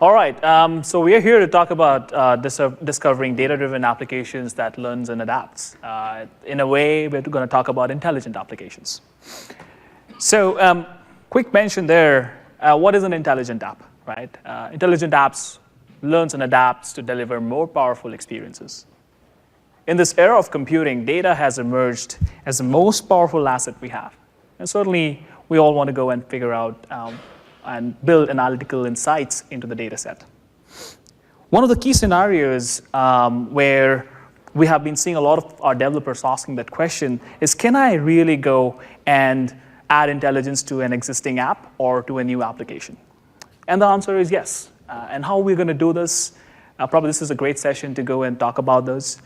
All right, so we are here to talk about discovering data-driven applications that learns and adapts. In a way, we're going to talk about intelligent applications. So quick mention there, what is an intelligent app, right? Intelligent apps learns and adapts to deliver more powerful experiences. In this era of computing, data has emerged as the most powerful asset we have. And certainly, we all want to go and figure out and build analytical insights into the data set. One of the key scenarios where we have been seeing a lot of our developers asking that question is, can I really go and add intelligence to an existing app or to a new application? And the answer is yes. And how we're going to do this, probably this is a great session to go and talk about those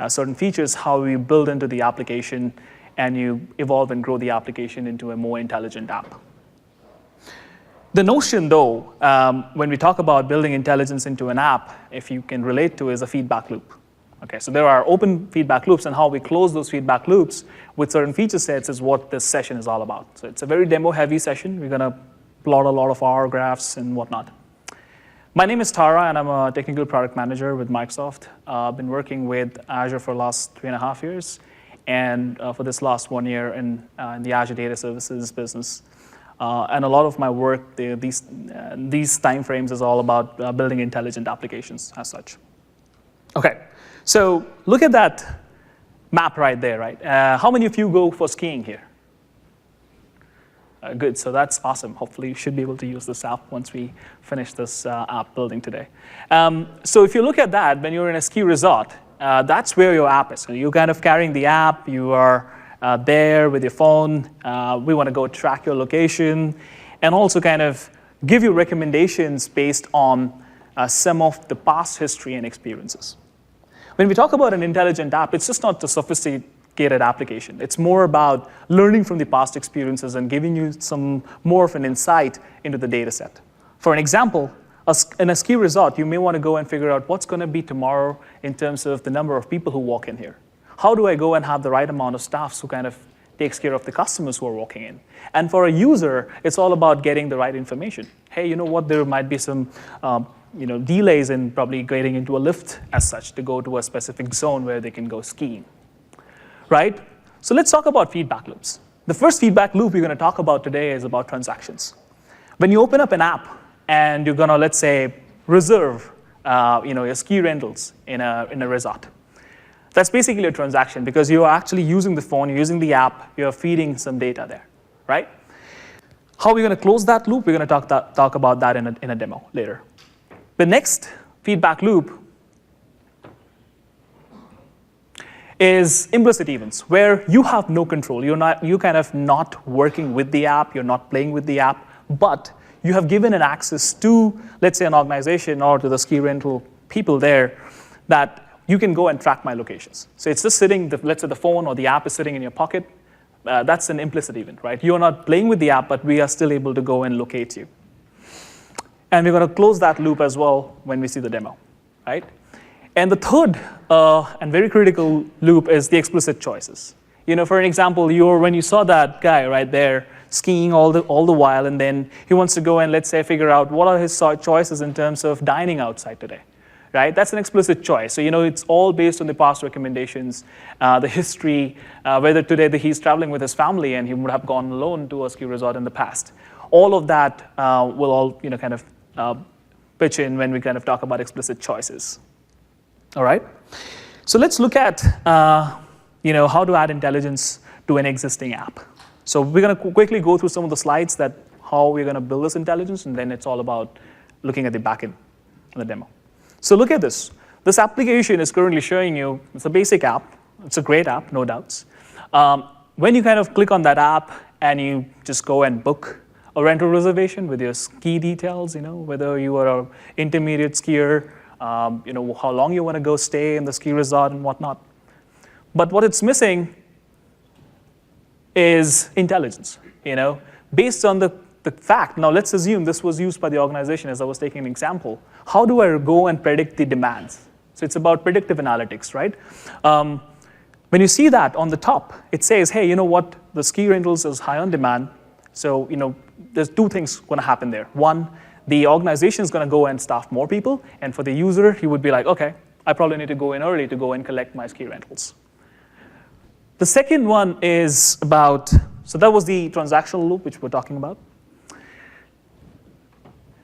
certain features, how we build into the application and you evolve and grow the application into a more intelligent app. The notion, though, when we talk about building intelligence into an app, if you can relate to, is a feedback loop. Okay, so there are open feedback loops, and how we close those feedback loops with certain feature sets is what this session is all about. So it's a very demo-heavy session. We're going to plot a lot of R graphs and whatnot. My name is Tara, and I'm a technical product manager with Microsoft. I've been working with Azure for the last 3.5 years, and for this last 1 year in the Azure Data Services business. And a lot of my work, these timeframes is all about building intelligent applications as such. Okay, so look at that map right there, right? How many of you go for skiing here? Good, so that's awesome. Hopefully you should be able to use this app once we finish this app building today. So if you look at that, when you're in a ski resort, that's where your app is. So you're kind of carrying the app, you are there with your phone. We want to go track your location and also kind of give you recommendations based on some of the past history and experiences. When we talk about an intelligent app, it's just not a sophisticated application. It's more about learning from the past experiences and giving you some more of an insight into the data set. For an example, in a ski resort, you may want to go and figure out what's going to be tomorrow in terms of the number of people who walk in here. How do I go and have the right amount of staff who kind of takes care of the customers who are walking in? And for a user, it's all about getting the right information. Hey, you know what? There might be some delays in probably getting into a lift as such to go to a specific zone where they can go skiing, right? So let's talk about feedback loops. The first feedback loop we're going to talk about today is about transactions. When you open up an app and you're going to, let's say, reserve your ski rentals in a resort, that's basically a transaction because you're actually using the phone, you're using the app, you're feeding some data there, right? How are we going to close that loop? We're going to talk about that in a demo later. The next feedback loop is implicit events, where you have no control. You're kind of not working with the app, you're not playing with the app, but you have given an access to, let's say, an organization or to the ski rental people there that you can go and track my locations. So it's just sitting, let's say the phone or the app is sitting in your pocket. That's an implicit event, right? You're not playing with the app, but we are still able to go and locate you. And we're going to close that loop as well when we see the demo, right? And the third and very critical loop is the explicit choices. For an example, when you saw that guy right there skiing all the while, and then he wants to go and, let's say, figure out what are his choices in terms of dining outside today. Right? That's an explicit choice. So, it's all based on the past recommendations, the history, whether today he's traveling with his family and he would have gone alone to a ski resort in the past. All of that will all, kind of pitch in when we kind of talk about explicit choices. All right? So let's look at, how to add intelligence to an existing app. So we're going to quickly go through some of the slides that how we're going to build this intelligence, and then it's all about looking at the backend of the demo. So look at this. This application is currently showing you, it's a basic app. It's a great app, no doubts. When you kind of click on that app and you just go and book a rental reservation with your ski details, whether you are an intermediate skier, how long you want to go stay in the ski resort and whatnot. But what it's missing is intelligence, based on the fact. Now, let's assume this was used by the organization as I was taking an example. How do I go and predict the demands? So it's about predictive analytics, right? When you see that on the top, it says, hey, you know what? The ski rentals is high on demand. So, there's two things going to happen there. One, the organization is going to go and staff more people. And for the user, he would be like, OK, I probably need to go in early to go and collect my ski rentals. The second one is about, so that was the transactional loop, which we're talking about.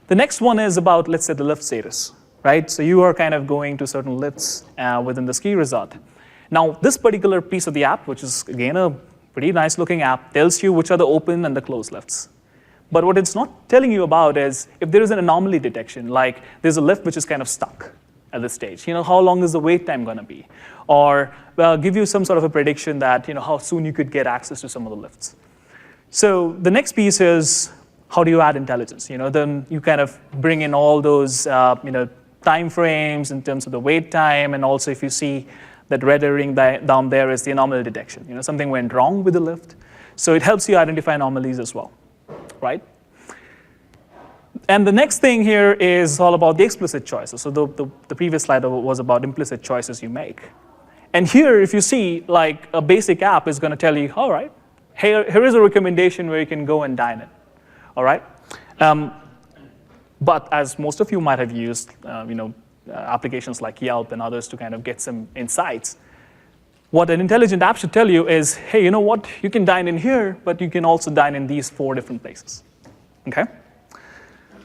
The next one is about, let's say, the lift status, right? So you are kind of going to certain lifts within the ski resort. Now, this particular piece of the app, which is, again, a pretty nice looking app, tells you which are the open and the closed lifts. But what it's not telling you about is if there is an anomaly detection, like there's a lift which is kind of stuck at this stage. How long is the wait time going to be? Or give you some sort of a prediction that how soon you could get access to some of the lifts. So the next piece is how do you add intelligence? Then you kind of bring in all those time frames in terms of the wait time, and also if you see that red herring down there is the anomaly detection. Something went wrong with the lift. So it helps you identify anomalies as well, right? And the next thing here is all about the explicit choices. So the previous slide was about implicit choices you make. And here, if you see, like a basic app is going to tell you, all right, here is a recommendation where you can go and dine in, all right? But as most of you might have used, applications like Yelp and others to kind of get some insights, what an intelligent app should tell you is, hey, you know what? You can dine in here, but you can also dine in these 4 different places, okay?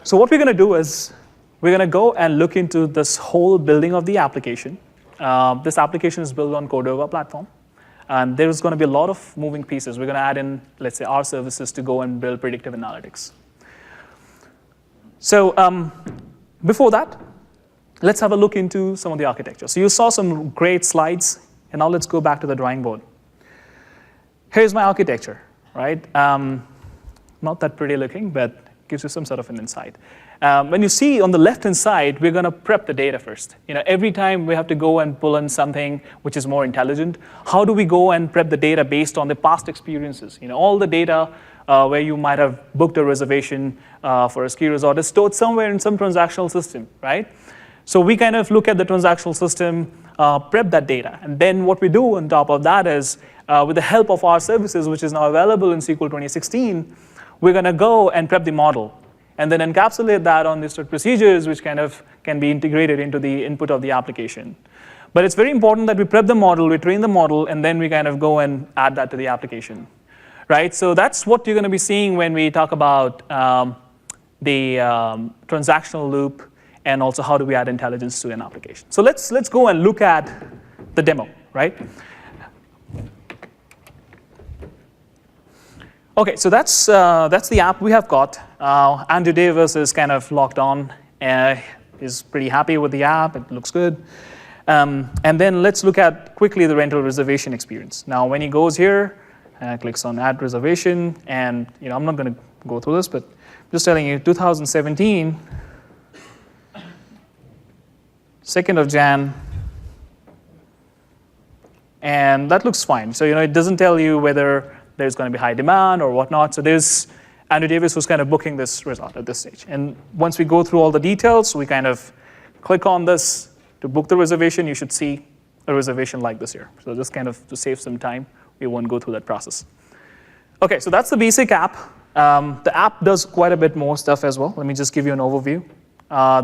So what we're going to do is we're going to go and look into this whole building of the application. This application is built on Cordova platform. And there's going to be a lot of moving pieces. We're going to add in, let's say, our services to go and build predictive analytics. So before that, let's have a look into some of the architecture. So you saw some great slides. And now let's go back to the drawing board. Here's my architecture, right? Not that pretty looking, but gives you some sort of an insight. When you see on the left-hand side, we're going to prep the data first. Every time we have to go and pull in something which is more intelligent, how do we go and prep the data based on the past experiences? All the data where you might have booked a reservation for a ski resort is stored somewhere in some transactional system, right? So we kind of look at the transactional system, prep that data. And then what we do on top of that is, with the help of our services, which is now available in SQL 2016, we're going to go and prep the model and then encapsulate that on the stored procedures, which kind of can be integrated into the input of the application. But it's very important that we prep the model, we train the model, and then we kind of go and add that to the application, right? So that's what you're going to be seeing when we talk about the transactional loop and also how do we add intelligence to an application. So let's go and look at the demo, right? OK, so that's the app we have got. Andrew Davis is kind of logged on. He's pretty happy with the app. It looks good. And then let's look at quickly the rental reservation experience. Now, when he goes here, clicks on Add Reservation. And I'm not going to go through this, but I'm just telling you, 2017, 2nd of Jan. And that looks fine. So it doesn't tell you whether there's going to be high demand or whatnot. So there's Andrew Davis who's kind of booking this resort at this stage. And once we go through all the details, we kind of click on this to book the reservation. You should see a reservation like this here. So just kind of to save some time, we won't go through that process. OK, so that's the basic app. The app does quite a bit more stuff as well. Let me just give you an overview.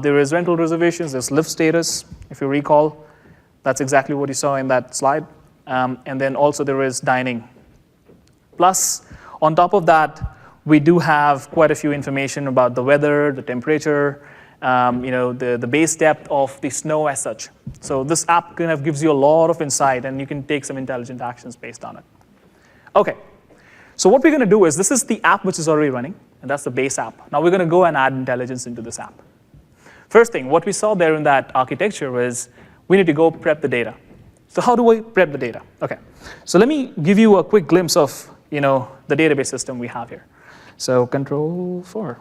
There is rental reservations. There's lift status, if you recall. That's exactly what you saw in that slide. And then also there is dining. Plus, on top of that, we do have quite a few information about the weather, the temperature, the base depth of the snow as such. So this app kind of gives you a lot of insight, and you can take some intelligent actions based on it. OK, so what we're going to do is, this is the app which is already running, and that's the base app. Now we're going to go and add intelligence into this app. First thing, what we saw there in that architecture was we need to go prep the data. So how do we prep the data? OK, so let me give you a quick glimpse of the database system we have here. So Control-4.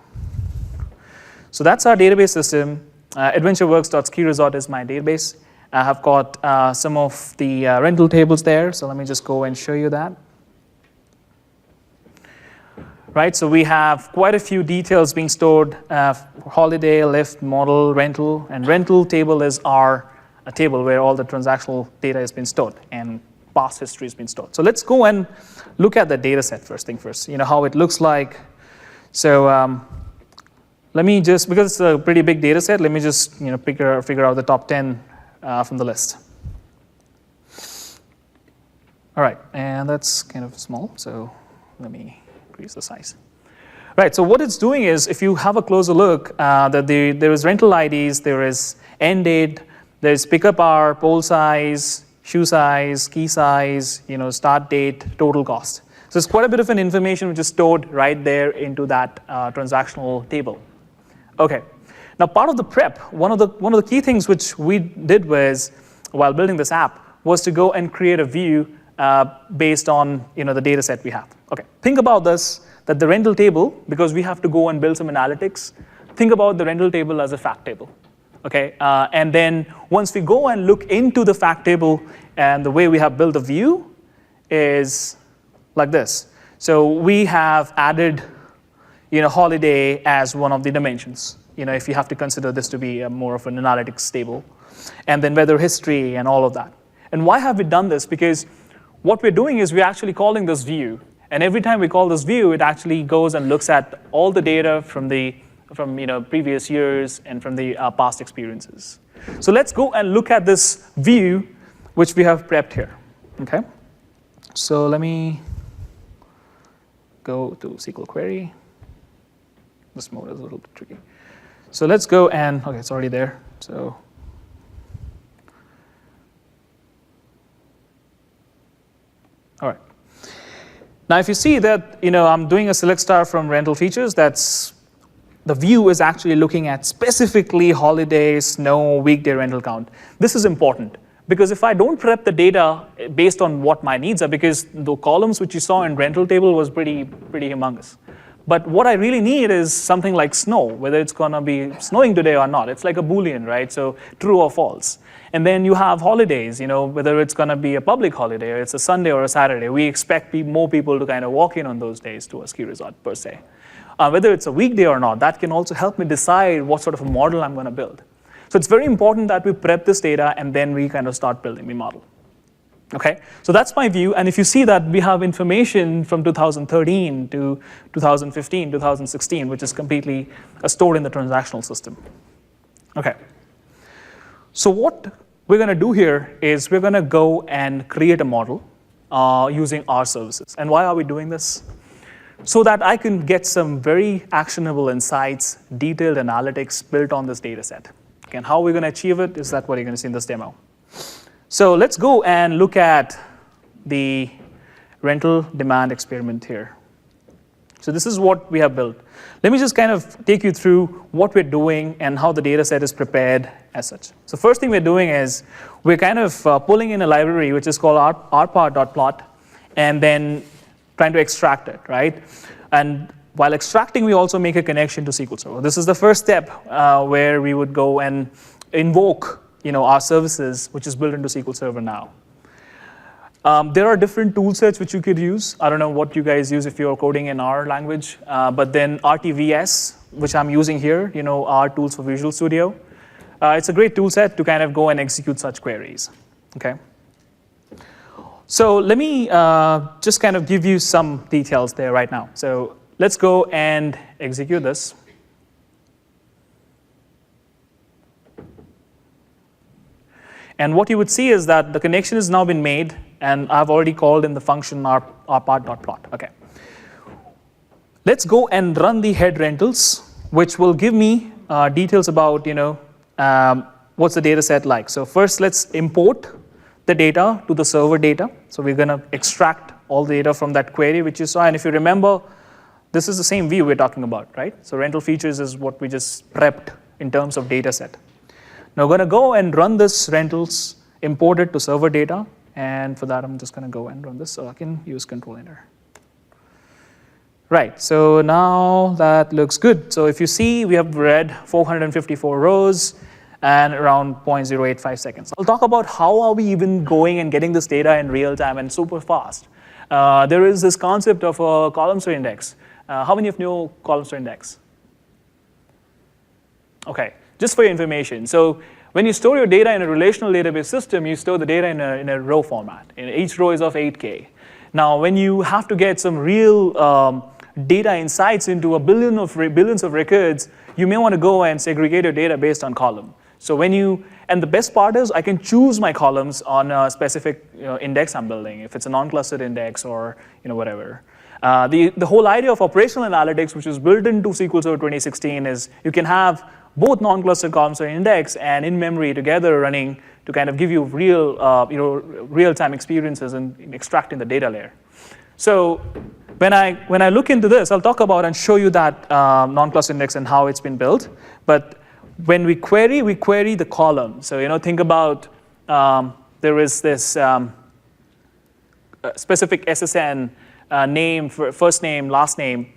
So that's our database system. AdventureWorks.skiresort is my database. I have got some of the rental tables there. So let me just go and show you that. Right, so we have quite a few details being stored. Holiday, lift, model, rental. And rental table is our table where all the transactional data has been stored and past history has been stored. So let's go and look at the data set first thing first, how it looks like. So let me just, because it's a pretty big data set, let me just figure out the top 10 from the list. All right, and that's kind of small, so let me increase the size. Right, so what it's doing is, if you have a closer look, that there is rental IDs, there is end date, there's pickup hour, pole size, shoe size, key size, start date, total cost. So it's quite a bit of an information which is stored right there into that transactional table. Okay, now part of the prep, one of the key things which we did was, while building this app, was to go and create a view based on the data set we have. Okay, think about this, that the rental table, because we have to go and build some analytics, think about the rental table as a fact table. Okay, and then once we go and look into the fact table, and the way we have built the view is like this. So we have added holiday as one of the dimensions, if you have to consider this to be more of an analytics table, and then weather history and all of that. And why have we done this? Because what we're doing is we're actually calling this view, and every time we call this view, it actually goes and looks at all the data from previous years and from the past experiences. So let's go and look at this view, which we have prepped here. Okay. So let me go to SQL query. This mode is a little bit tricky. So let's go and, okay, it's already there. So all right. Now, if you see that, I'm doing a select star from rental features, the view is actually looking at specifically holiday, snow, weekday rental count. This is important, because if I don't prep the data based on what my needs are, because the columns which you saw in rental table was pretty humongous. But what I really need is something like snow, whether it's going to be snowing today or not. It's like a Boolean, right? So true or false. And then you have holidays, whether it's going to be a public holiday, or it's a Sunday or a Saturday. We expect more people to kind of walk in on those days to a ski resort, per se. Whether it's a weekday or not, that can also help me decide what sort of a model I'm going to build. So it's very important that we prep this data, and then we kind of start building the model. Okay, so that's my view, and if you see that we have information from 2013 to 2015, 2016, which is completely stored in the transactional system. Okay, so what we're going to do here is we're going to go and create a model using our services. And why are we doing this? So that I can get some very actionable insights, detailed analytics built on this data set. Okay, and how we're going to achieve it is that what you're going to see in this demo. So let's go and look at the rental demand experiment here. So this is what we have built. Let me just kind of take you through what we're doing and how the data set is prepared as such. So first thing we're doing is we're kind of pulling in a library which is called rpart.plot, and then trying to extract it, right? And while extracting, we also make a connection to SQL Server. This is the first step where we would go and invoke our services, which is built into SQL Server now. There are different tool sets which you could use. I don't know what you guys use if you're coding in R language, but then RTVS, which I'm using here, are tools for Visual Studio. It's a great tool set to kind of go and execute such queries, okay? So let me just kind of give you some details there right now. So let's go and execute this. And what you would see is that the connection has now been made, and I've already called in the function rpart.plot. Okay. Let's go and run the head rentals, which will give me details about what's the data set like. So first, let's import the data to the server data. So we're going to extract all the data from that query which you saw. And if you remember, this is the same view we're talking about, right? So rental features is what we just prepped in terms of data set. Now we're going to go and run this rentals, import it to server data, and for that I'm just going to go and run this so I can use control enter. Right, so now that looks good. So if you see, we have read 454 rows and around 0.085 seconds. I'll talk about how are we even going and getting this data in real time and super fast. There is this concept of a column store index. How many of you know column store index? Okay. Just for your information, so when you store your data in a relational database system, you store the data in a row format. And each row is of 8K. Now, when you have to get some real data insights into billions of records, you may want to go and segregate your data based on column. So and the best part is I can choose my columns on a specific index I'm building, if it's a non-clustered index or whatever. The whole idea of operational analytics, which was built into SQL Server 2016, is you can have both non-clustered columns or index and in-memory together running to kind of give you real-time experiences in extracting the data layer. So when I look into this, I'll talk about and show you that non-clustered index and how it's been built. But when we query the column. So think about there is this specific SSN name for first name, last name.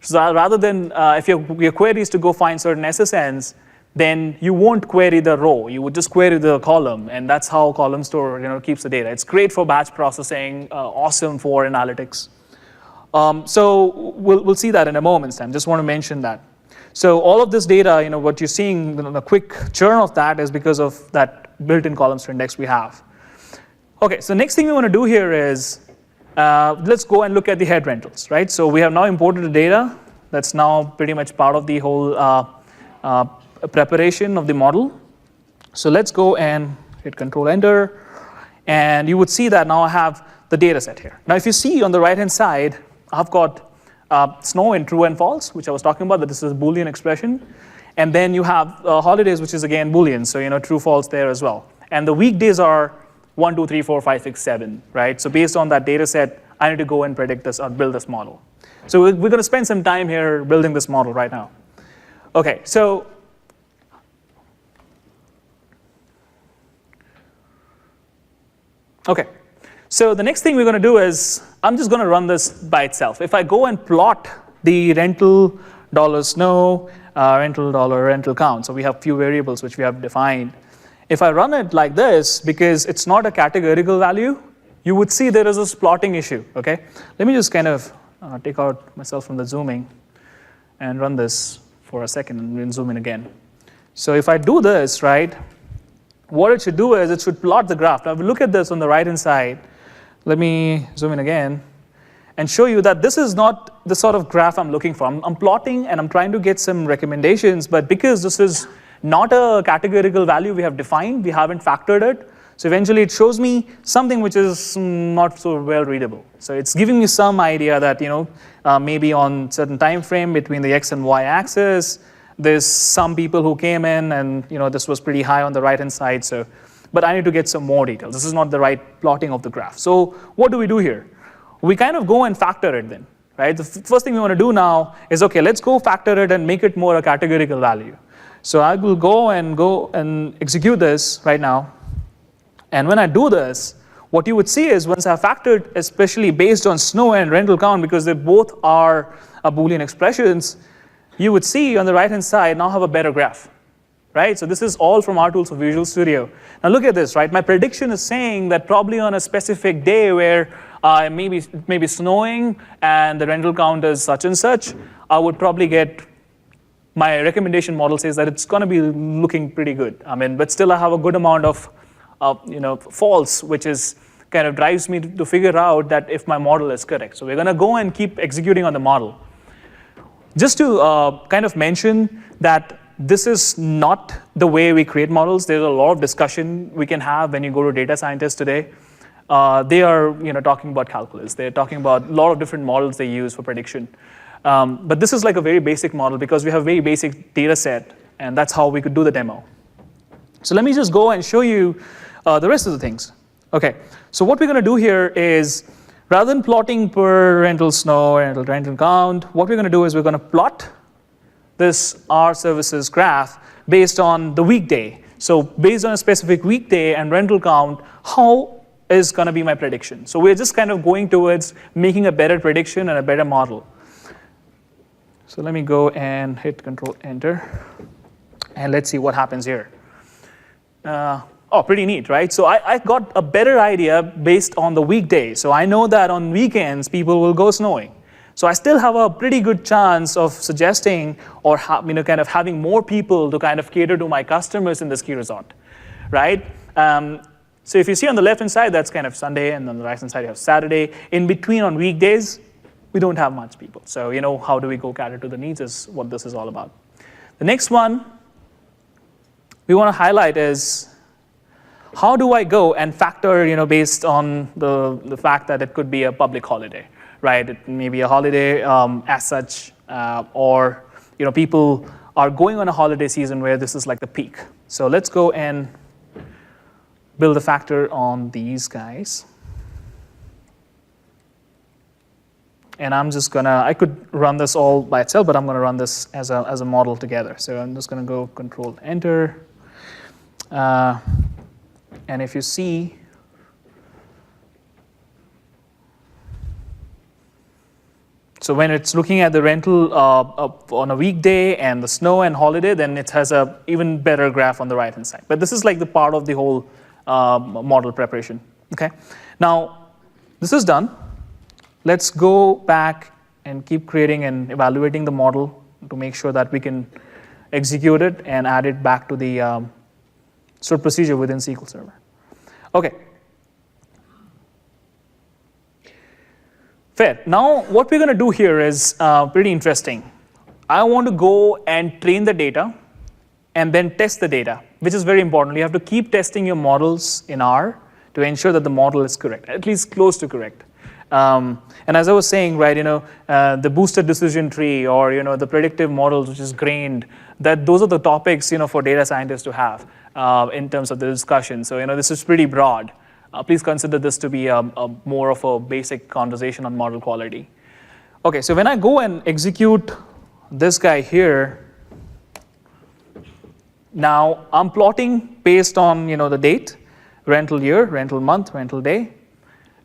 So rather than if your query is to go find certain SSNs, then you won't query the row. You would just query the column, and that's how column store keeps the data. It's great for batch processing, awesome for analytics. So we'll see that in a moment's time. Just want to mention that. So all of this data, what you're seeing, the quick churn of that is because of that built-in column store index we have. Okay, so next thing we want to do here is let's go and look at the head rentals, right? So we have now imported the data. That's now pretty much part of the whole preparation of the model. So let's go and hit Control Enter, and you would see that now I have the data set here. Now if you see on the right-hand side, I've got snow in true and false, which I was talking about, that this is a Boolean expression. And then you have holidays, which is again Boolean, so true, false there as well. And the weekdays are 1, 2, 3, 4, 5, 6, 7, right? So based on that data set, I need to go and predict this or build this model. So we're going to spend some time here building this model right now. Okay, so the next thing we're going to do is I'm just going to run this by itself. If I go and plot the rental $snow, rental count, so we have few variables which we have defined. If I run it like this, because it's not a categorical value, you would see there is this plotting issue. Okay, let me just kind of take out myself from the zooming and run this for a second and then zoom in again. So if I do this, right, what it should do is it should plot the graph. Now if we look at this on the right-hand side, let me zoom in again and show you that this is not the sort of graph I'm looking for. I'm plotting and I'm trying to get some recommendations, but because this is not a categorical value we have defined, we haven't factored it, so eventually it shows me something which is not so well readable. So it's giving me some idea that maybe on certain time frame between the x and y axis, there's some people who came in and this was pretty high on the right hand side. So, but I need to get some more details. This is not the right plotting of the graph. So what do we do here? We kind of go and factor it then, right? The first thing we want to do now is, okay, let's go factor it and make it more a categorical value. So I will go and execute this right now. And when I do this, what you would see is once I factored, especially based on snow and rental count, because they both are Boolean expressions, you would see on the right-hand side now have a better graph, right? So this is all from our tools for Visual Studio. Now look at this, right? My prediction is saying that probably on a specific day where maybe snowing and the rental count is such and such, I would probably get, my recommendation model says that it's going to be looking pretty good. But still I have a good amount of false, which is kind of drives me to figure out that if my model is correct. So we're going to go and keep executing on the model. Just to kind of mention that this is not the way we create models. There's a lot of discussion we can have when you go to data scientists today. They are talking about calculus. They're talking about a lot of different models they use for prediction. But this is like a very basic model because we have a very basic data set, and that's how we could do the demo. So let me just go and show you the rest of the things. Okay, so what we're going to do here is, rather than plotting per rental snow, rental count, what we're going to do is we're going to plot this R services graph based on the weekday. So based on a specific weekday and rental count, how is going to be my prediction? So we're just kind of going towards making a better prediction and a better model. So let me go and hit Control Enter, and let's see what happens here. Oh, pretty neat, right? So I got a better idea based on the weekday. So I know that on weekends, people will go snowing. So I still have a pretty good chance of suggesting or kind of having more people to kind of cater to my customers in the ski resort, right? So if you see on the left-hand side, that's kind of Sunday, and on the right-hand side, you have Saturday. In between on weekdays, we don't have much people. So how do we go cater to the needs is what this is all about. The next one we want to highlight is how do I go and factor, based on the fact that it could be a public holiday, right? It may be a holiday as such, or people are going on a holiday season where this is like the peak. So let's go and build a factor on these guys. And I'm just I could run this all by itself, but I'm gonna run this as a model together. So I'm just gonna go Control Enter. And if you see, so when it's looking at the rental on a weekday and the snow and holiday, then it has a even better graph on the right-hand side. But this is like the part of the whole model preparation. Okay. Now, this is done. Let's go back and keep creating and evaluating the model to make sure that we can execute it and add it back to the stored procedure within SQL Server. Okay. Fair. Now, what we're going to do here is pretty interesting. I want to go and train the data and then test the data, which is very important. You have to keep testing your models in R to ensure that the model is correct, at least close to correct. And as I was saying, right, the boosted decision tree or the predictive models, which is grained, that those are the topics for data scientists to have in terms of the discussion. So this is pretty broad. Please consider this to be more of a basic conversation on model quality. Okay, so when I go and execute this guy here, now I'm plotting based on the date, rental year, rental month, rental day,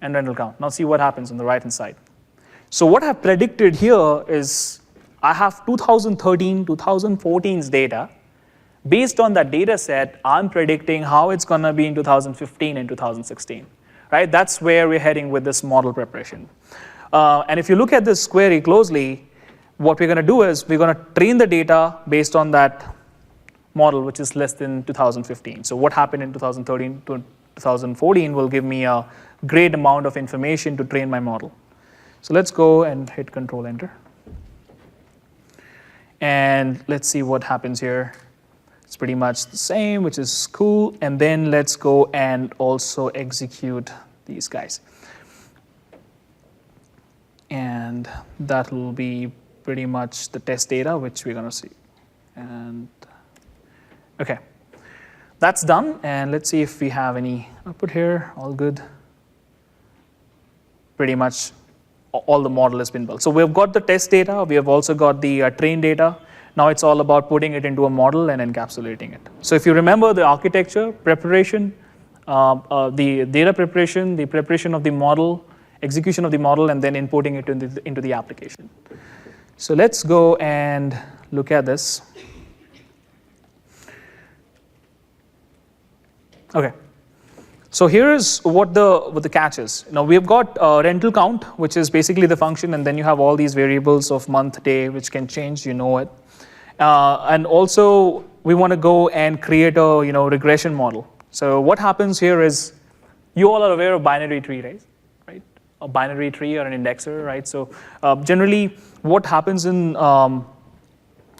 and rental count. Now see what happens on the right-hand side. So what I've predicted here is I have 2013, 2014's data. Based on that data set, I'm predicting how it's going to be in 2015 and 2016. Right? That's where we're heading with this model preparation. And if you look at this query closely, what we're going to do is we're going to train the data based on that model, which is less than 2015. So what happened in 2013 to 2014 will give me a great amount of information to train my model. So let's go and hit Control Enter. And let's see what happens here. It's pretty much the same, which is cool. And then let's go and also execute these guys. And that will be pretty much the test data, which we're going to see. And OK. That's done. And let's see if we have any output here. All good. Pretty much all the model has been built. So we've got the test data. We have also got the train data. Now it's all about putting it into a model and encapsulating it. So if you remember the architecture, preparation, the data preparation, the preparation of the model, execution of the model, and then inputting it into the application. So let's go and look at this. OK. So here's what the catch is. Now we've got rental count, which is basically the function, and then you have all these variables of month, day, which can change. You know it. And also, we want to go and create a regression model. So what happens here is, you all are aware of binary tree, right? A binary tree or an indexer, right? So generally, what happens in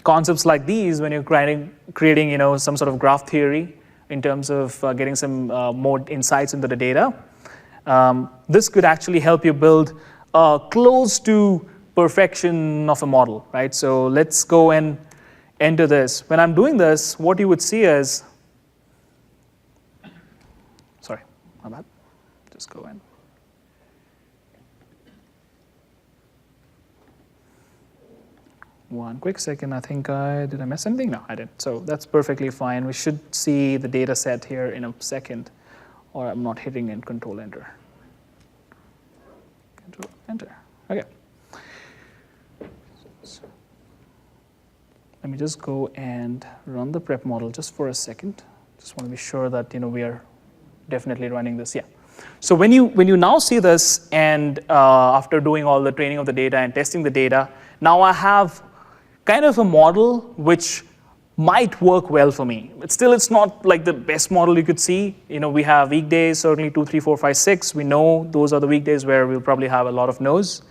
concepts like these, when you're creating some sort of graph theory in terms of getting some more insights into the data, this could actually help you build close to perfection of a model, right? So let's go and enter this. When I'm doing this, what you would see is, sorry, my bad. Just go in. One quick second. I think did I miss anything? No, I didn't. So that's perfectly fine. We should see the data set here in a second, or I'm not hitting in Control Enter. Control Enter. Okay. Let me just go and run the prep model just for a second. Just want to be sure that we are definitely running this. Yeah. So when you now see this, and after doing all the training of the data and testing the data, now I have kind of a model which might work well for me. But still, it's not like the best model you could see. We have weekdays, certainly 2, 3, 4, 5, 6. We know those are the weekdays where we'll probably have a lot of no's.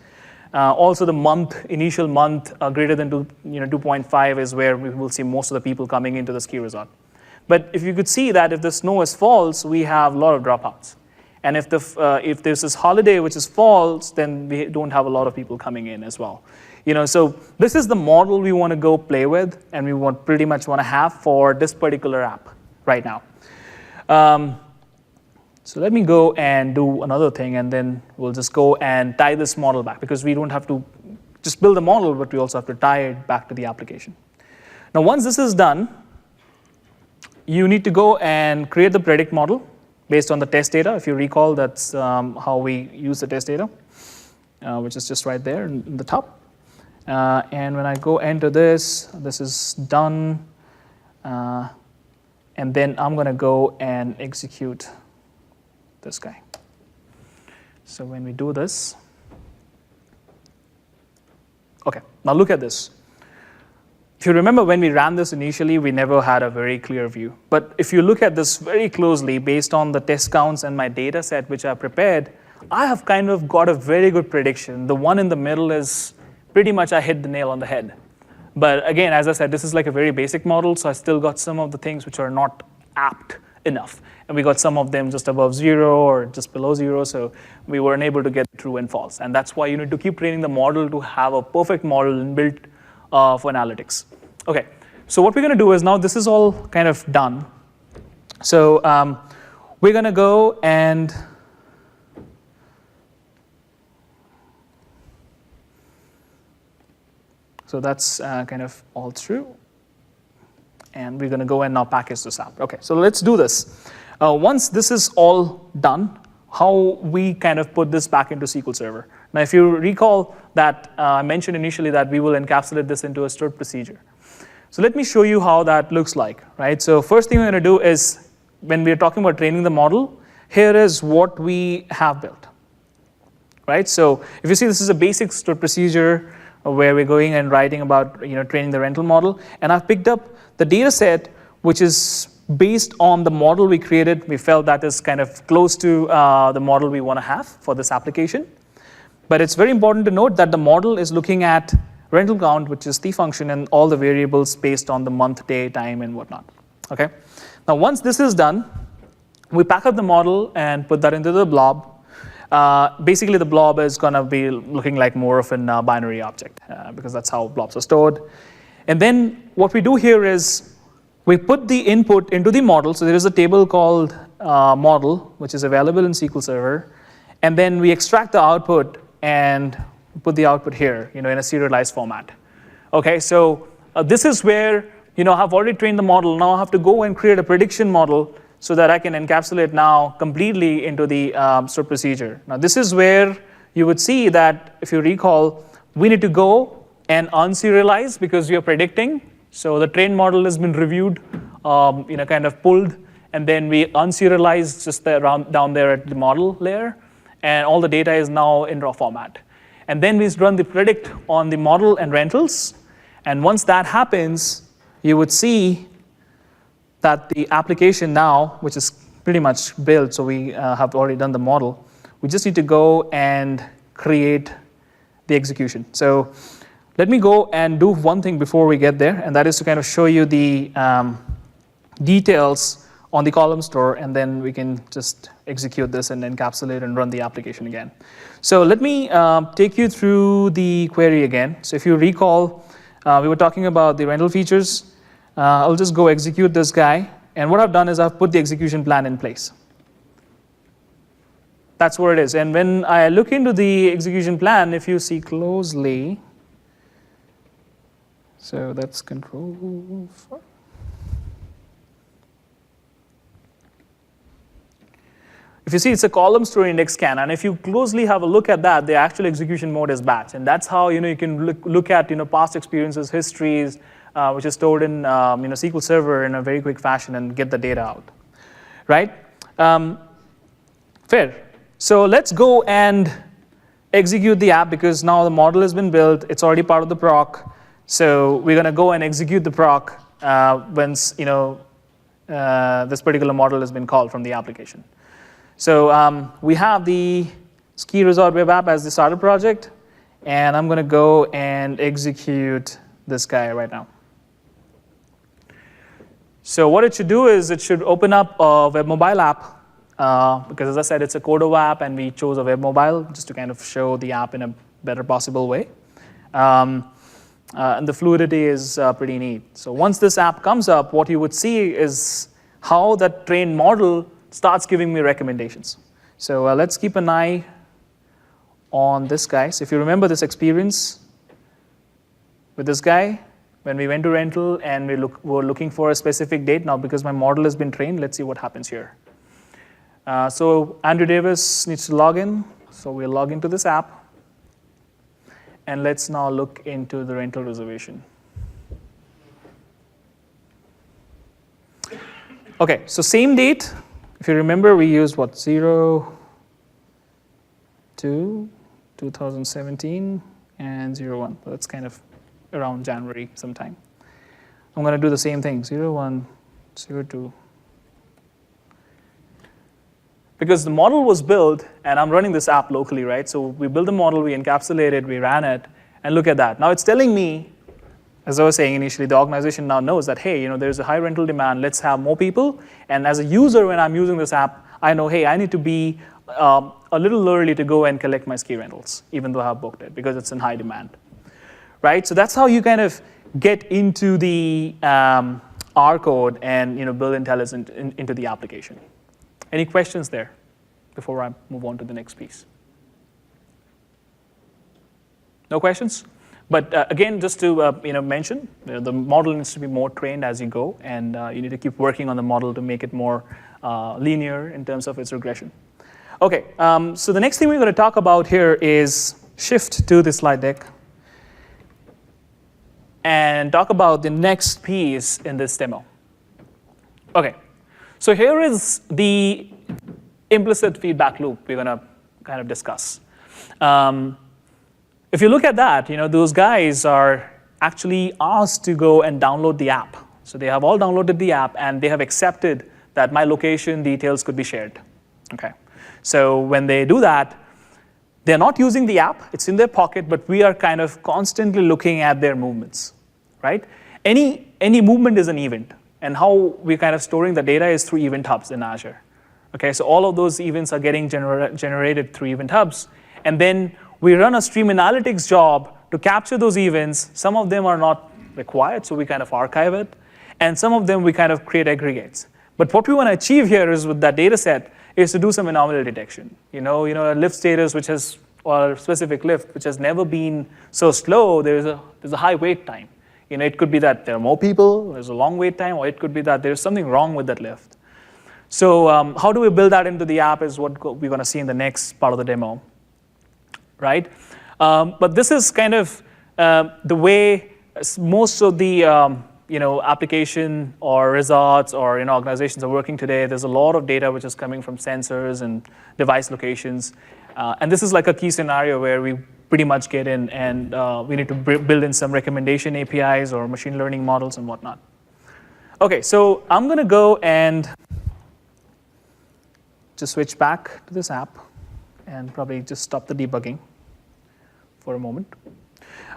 Also, the initial month greater than 2.5 is where we will see most of the people coming into the ski resort. But if you could see that if the snow is false, we have a lot of dropouts. And if there's this holiday which is false, then we don't have a lot of people coming in as well. So this is the model we want to go play with, and we pretty much want to have for this particular app right now. So let me go and do another thing, and then we'll just go and tie this model back, because we don't have to just build a model, but we also have to tie it back to the application. Now, once this is done, you need to go and create the predict model based on the test data. If you recall, that's how we use the test data, which is just right there in the top. And when I go enter this is done. And then I'm going to go and execute this guy. So when we do this, okay, now look at this. If you remember, when we ran this initially, we never had a very clear view. But if you look at this very closely, based on the test counts and my data set which I prepared, I have kind of got a very good prediction. The one in the middle is pretty much I hit the nail on the head. But again, as I said, this is like a very basic model, so I still got some of the things which are not apt enough. And we got some of them just above 0 or just below 0, so we weren't able to get true and false. And that's why you need to keep training the model to have a perfect model built for analytics. Okay, so what we're going to do is, now this is all kind of done. So we're going to go and so that's kind of all through. And we're going to go and now package this app. Okay, so let's do this. Once this is all done, how we kind of put this back into SQL Server. Now, if you recall that I mentioned initially that we will encapsulate this into a stored procedure. So let me show you how that looks like, right? So first thing we're going to do is, when we're talking about training the model, here is what we have built, right? So if you see, this is a basic stored procedure where we're going and writing about training the rental model. And I've picked up the data set, which is based on the model we created. We felt that is kind of close to the model we want to have for this application. But it's very important to note that the model is looking at rental count, which is the function, and all the variables based on the month, day, time, and whatnot. Okay. Now, once this is done, we pack up the model and put that into the blob. Basically, the blob is going to be looking like more of a binary object, because that's how blobs are stored. And then what we do here is we put the input into the model. So there is a table called model, which is available in SQL Server. And then we extract the output and put the output here, in a serialized format. Okay, so this is where, I've already trained the model. Now I have to go and create a prediction model so that I can encapsulate now completely into the stored procedure. Now this is where you would see that, if you recall, we need to go and unserialize because we are predicting. So the trained model has been reviewed, kind of pulled, and then we unserialize just down there at the model layer, and all the data is now in raw format. And then we run the predict on the model and rentals, and once that happens, you would see that the application now, which is pretty much built, so we have already done the model, we just need to go and create the execution. So let me go and do one thing before we get there, and that is to kind of show you the details on the column store, and then we can just execute this and encapsulate and run the application again. So let me take you through the query again. So if you recall, we were talking about the rental features. I'll just go execute this guy, and what I've done is I've put the execution plan in place. That's where it is. And when I look into the execution plan, if you see closely, so that's control 4. If you see, it's a column store index scan, and if you closely have a look at that, the actual execution mode is batch, and that's how you can look at past experiences, histories, which is stored in SQL Server in a very quick fashion and get the data out, right? Fair. So let's go and execute the app, because now the model has been built. It's already part of the proc. So we're going to go and execute the proc once this particular model has been called from the application. So we have the ski resort web app as the starter project, And I'm going to go and execute this guy right now. So what it should do is it should open up a web mobile app, because as I said, it's a Codo app, and we chose a web mobile just to kind of show the app in a better possible way. And the fluidity is pretty neat. So once this app comes up, what you would see is how that trained model starts giving me recommendations. So let's keep an eye on this guy. So if you remember this experience with this guy, when we went to rental and we were looking for a specific date, now because my model has been trained, let's see what happens here. So Andrew Davis needs to log in. So we'll log into this app. And let's now look into the rental reservation. OK, so same date. If you remember, we used what, 02/2017 and 01. So that's kind of around January sometime. I'm going to do the same thing, 01/02. Because the model was built, and I'm running this app locally, right? So we built the model, we encapsulated, we ran it, and look at that. Now it's telling me, as I was saying initially, the organization now knows that, hey, there's a high rental demand, let's have more people. And as a user, when I'm using this app, I know, hey, I need to be a little early to go and collect my ski rentals, even though I've booked it, because it's in high demand, right? So that's how you kind of get into the R code and build intelligence into the application. Any questions there before I move on to the next piece? No questions? But again, just to mention, the model needs to be more trained as you go, and you need to keep working on the model to make it more linear in terms of its regression. OK, so the next thing we're going to talk about here is shift to the slide deck and talk about the next piece in this demo. OK. So here is the implicit feedback loop we're going to kind of discuss. If you look at that, those guys are actually asked to go and download the app. So they have all downloaded the app, and they have accepted that my location details could be shared. Okay. So when they do that, they're not using the app. It's in their pocket, but we are kind of constantly looking at their movements, right? Any movement is an event. And how we're kind of storing the data is through event hubs in Azure. Okay, so all of those events are getting generated through event hubs. And then we run a stream analytics job to capture those events. Some of them are not required, so we kind of archive it. And some of them we kind of create aggregates. But what we want to achieve here is with that data set is to do some anomaly detection. A lift status or a specific lift which has never been so slow, there's a high wait time. It could be that there are more people, there's a long wait time, or it could be that there's something wrong with that lift. So how do we build that into the app is what we're going to see in the next part of the demo, right? But this is kind of the way most of the application or resorts or organizations are working today. There's a lot of data which is coming from sensors and device locations. And this is like a key scenario where we pretty much get in, and we need to build in some recommendation APIs or machine learning models and whatnot. OK, so I'm going to go and just switch back to this app and probably just stop the debugging for a moment.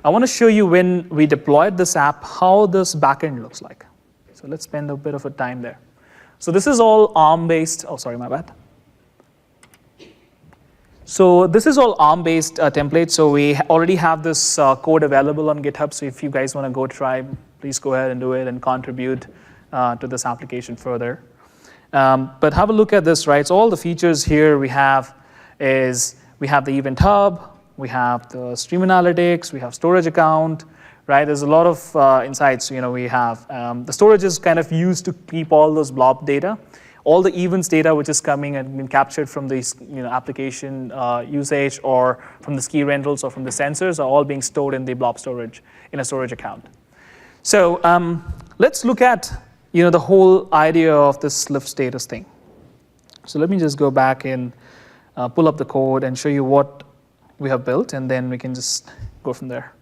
I want to show you when we deployed this app, how this backend looks like. So let's spend a bit of a time there. So this is all ARM-based. Oh, sorry, my bad. So this is all ARM-based template. So we already have this code available on GitHub. So if you guys want to go try, please go ahead and do it and contribute to this application further. But have a look at this, right? So all the features here we have is we have the event hub, we have the stream analytics, we have storage account, right? There's a lot of insights. We have the storage is kind of used to keep all those blob data. All the events data which is coming and being captured from the application usage or from the ski rentals or from the sensors are all being stored in the blob storage in a storage account. So let's look at the whole idea of this lift status thing. So let me just go back and pull up the code and show you what we have built, and then we can just go from there.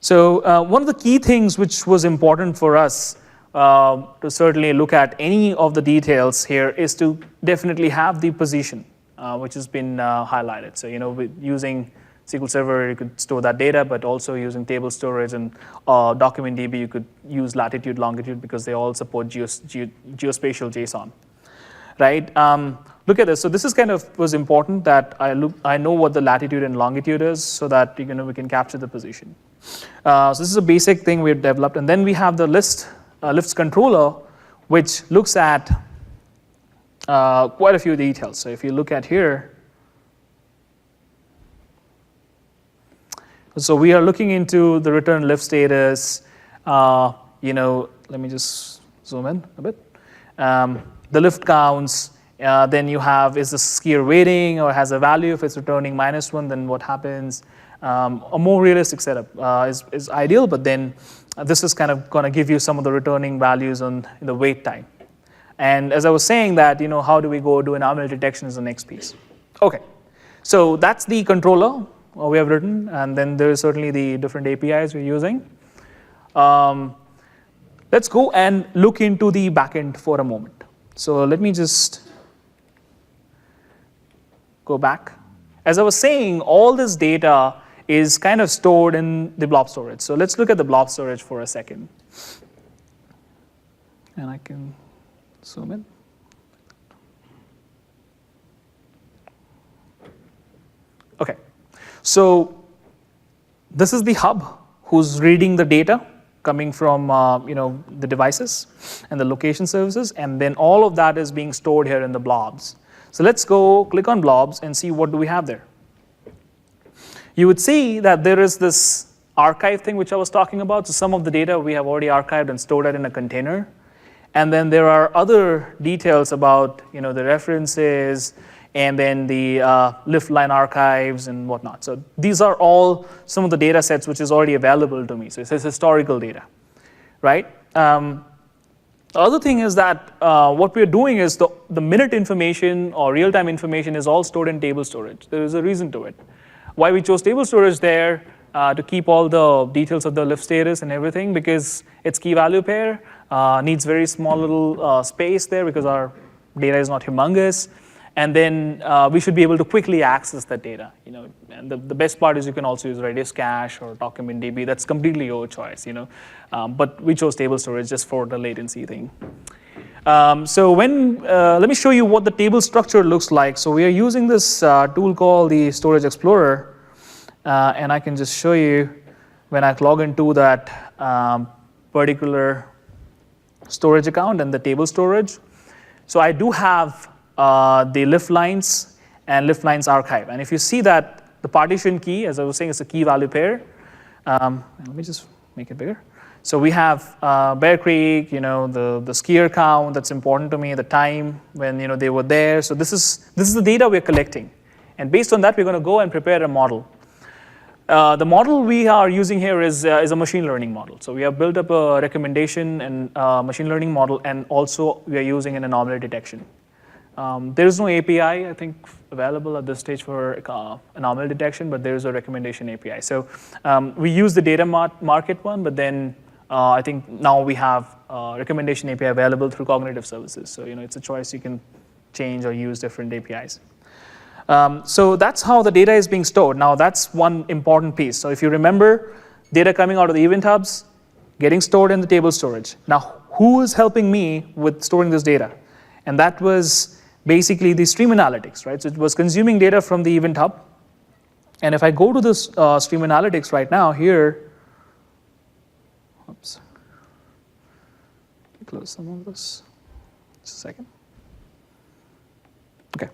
So one of the key things which was important for us to certainly look at any of the details here is to definitely have the position which has been highlighted. So with using SQL Server, you could store that data, but also using table storage and document DB, you could use latitude, longitude, because they all support geospatial JSON, right? Look at this. So this is kind of was important that I know what the latitude and longitude is, so that we can capture the position. So this is a basic thing we've developed, and then we have the lifts controller, which looks at quite a few details. So if you look at here, so we are looking into the return lift status. Let me just zoom in a bit. The lift counts. Then you have, is the skier waiting or has a value? If it's returning -1, then what happens? A more realistic setup is ideal, but then this is kind of going to give you some of the returning values on the wait time. And as I was saying that, how do we go do anomaly detection is the next piece. Okay, so that's the controller we have written, and then there is certainly the different APIs we're using. Let's go and look into the backend for a moment. So let me just go back. As I was saying, all this data is kind of stored in the blob storage. So let's look at the blob storage for a second. And I can zoom in. Okay, so this is the hub who's reading the data coming from the devices and the location services, and then all of that is being stored here in the blobs. So let's go click on blobs and see what do we have there. You would see that there is this archive thing which I was talking about. So some of the data we have already archived and stored it in a container. And then there are other details about the references and then the lift line archives and whatnot. So these are all some of the data sets which is already available to me. So it says historical data, right? The other thing is that what we're doing is the minute information or real-time information is all stored in table storage. There is a reason to it. Why we chose table storage there to keep all the details of the lift status and everything, because it's key value pair, needs very small little space there because our data is not humongous. And then we should be able to quickly access that data. And the best part is you can also use Redis cache or document DB. That's completely your choice. But we chose table storage just for the latency thing. So let me show you what the table structure looks like. So we are using this tool called the Storage Explorer, and I can just show you when I log into that particular storage account and the table storage. So I do have the lift lines and lift lines archive. And if you see that the partition key, as I was saying, is a key value pair. Let me just make it bigger. So we have Bear Creek, the skier count that's important to me, the time when they were there. So this is the data we're collecting, and based on that, we're going to go and prepare a model. The model we are using here is a machine learning model. So we have built up a recommendation and machine learning model, and also we are using an anomaly detection. There is no API, I think, available at this stage for anomaly detection, but there is a recommendation API. So we use the data market one, but then I think now we have recommendation API available through cognitive services. So it's a choice you can change or use different APIs. So that's how the data is being stored. Now that's one important piece. So if you remember, data coming out of the event hubs, getting stored in the table storage. Now who is helping me with storing this data? And that was basically the stream analytics, right? So it was consuming data from the event hub. And if I go to this stream analytics right now here, oops, close some of this, just a second. Okay.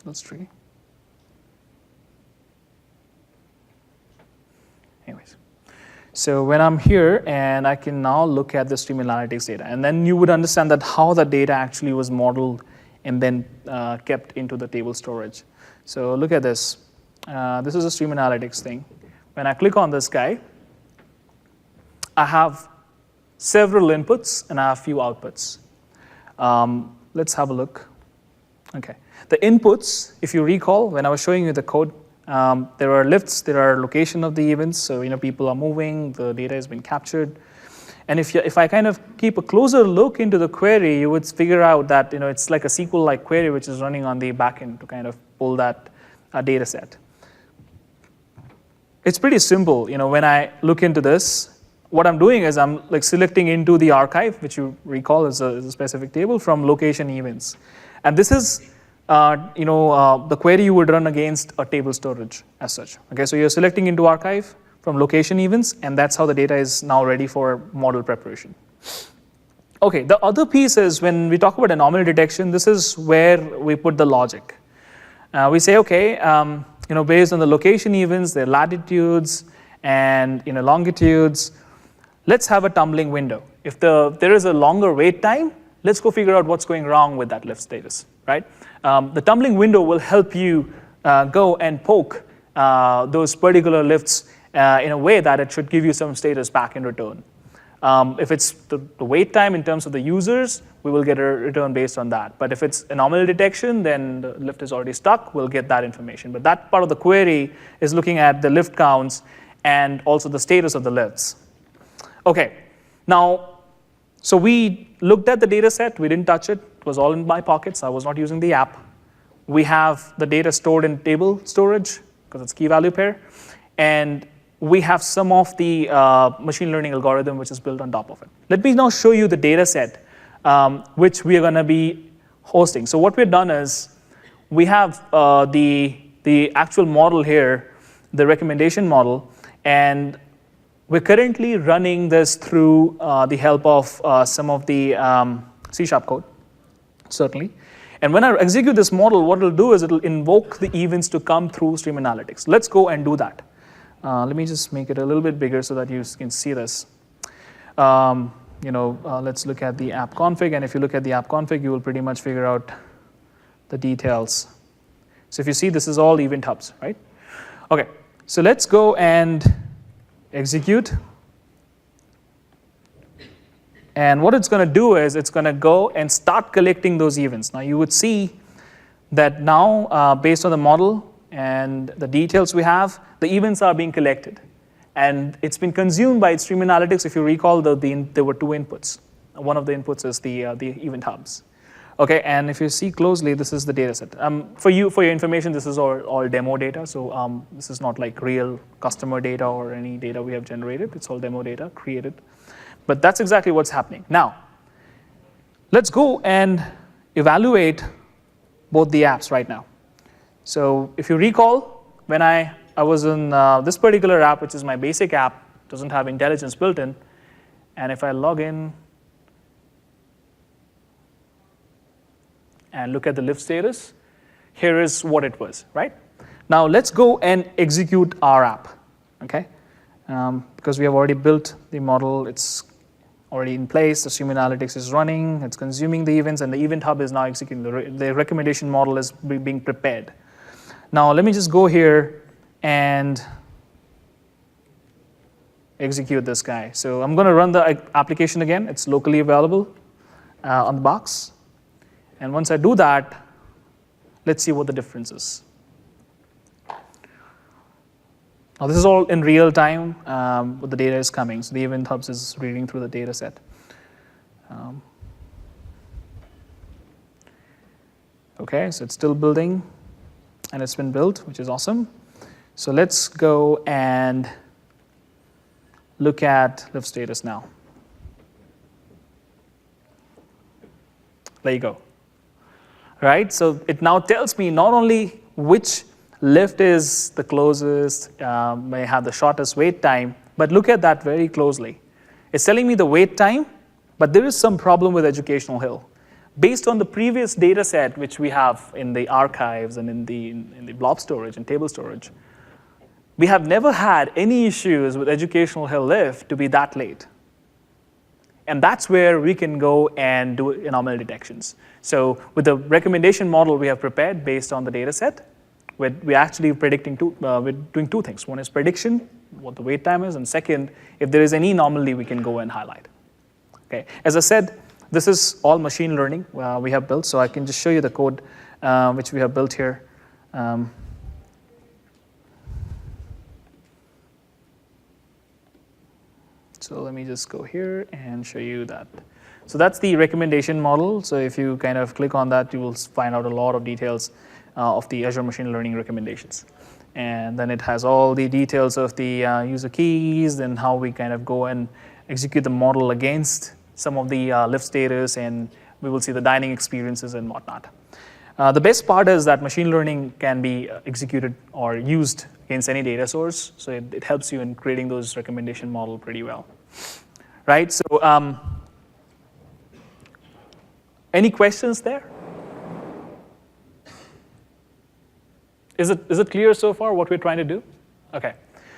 That's tricky. Anyways, so when I'm here and I can now look at the stream analytics data, and then you would understand that how the data actually was modeled and then kept into the table storage. So look at this. This is a stream analytics thing. When I click on this guy, I have several inputs and I have few outputs. Let's have a look. Okay. The inputs, if you recall, when I was showing you the code, there are lifts, there are location of the events, so people are moving, the data has been captured. And if I kind of keep a closer look into the query, you would figure out that it's like a SQL-like query which is running on the backend to kind of pull that data set. It's pretty simple. When I look into this, what I'm doing is I'm like selecting into the archive, which you recall is a specific table from location events. And this is the query you would run against a table storage as such. Okay, so you're selecting into archive from location events, and that's how the data is now ready for model preparation. Okay, the other piece is when we talk about anomaly detection, this is where we put the logic. We say, okay, based on the location events, their latitudes and longitudes, let's have a tumbling window. If there is a longer wait time, let's go figure out what's going wrong with that lift status, right? The tumbling window will help you go and poke those particular lifts in a way that it should give you some status back in return. If it's the wait time in terms of the users, we will get a return based on that. But if it's anomaly detection, then the lift is already stuck, we'll get that information. But that part of the query is looking at the lift counts and also the status of the lifts. Okay, now, so we looked at the data set, we didn't touch it, it was all in my pockets, I was not using the app. We have the data stored in table storage, because it's key value pair, and we have some of the machine learning algorithm which is built on top of it. Let me now show you the data set which we are going to be hosting. So what we've done is we have the actual model here, the recommendation model, and we're currently running this through the help of some of the C# code, certainly. And when I execute this model, what it'll do is it'll invoke the events to come through Stream Analytics. Let's go and do that. Let me just make it a little bit bigger so that you can see this. Let's look at the app config, and if you look at the app config, you will pretty much figure out the details. So if you see, this is all event hubs, right? Okay, so let's go and execute. And what it's going to do is it's going to go and start collecting those events. Now you would see that now, based on the model and the details we have, the events are being collected. And it's been consumed by Stream Analytics. If you recall, there were two inputs. One of the inputs is the event hubs. Okay, and if you see closely, this is the data set. For your information, this is all demo data. So this is not like real customer data or any data we have generated. It's all demo data created. But that's exactly what's happening. Now, let's go and evaluate both the apps right now. So if you recall, when I was in this particular app, which is my basic app, doesn't have intelligence built in, and if I log in and look at the lift status, here is what it was, right? Now let's go and execute our app, okay? Because we have already built the model, it's already in place, the Stream Analytics is running, it's consuming the events, and the event hub is now executing. The recommendation model is being prepared. Now let me just go here and execute this guy. So I'm going to run the application again. It's locally available on the box. And once I do that, let's see what the difference is. Now this is all in real time, but the data is coming. So the event hubs is reading through the data set. Okay, so it's still building, and it's been built, which is awesome. So let's go and look at lift status now. There you go. Right, so it now tells me not only which lift is the closest, may have the shortest wait time, but look at that very closely. It's telling me the wait time, but there is some problem with Educational Hill. Based on the previous data set, which we have in the archives and in the blob storage and table storage, we have never had any issues with Educational Hill lift to be that late. And that's where we can go and do anomaly detections. So with the recommendation model we have prepared based on the data set, we're actually predicting we're doing two things. One is prediction, what the wait time is, and second, if there is any anomaly, we can go and highlight. Okay. As I said, this is all machine learning we have built, so I can just show you the code which we have built here. So So let me just go here and show you that. So that's the recommendation model. So if you kind of click on that, you will find out a lot of details of the Azure Machine Learning recommendations. And then it has all the details of the user keys and how we kind of go and execute the model against some of the lift status, and we will see the dining experiences and whatnot. The best part is that machine learning can be executed or used against any data source, so it helps you in creating those recommendation model pretty well, right? So any questions there? Is it clear so far what we're trying to do? Okay.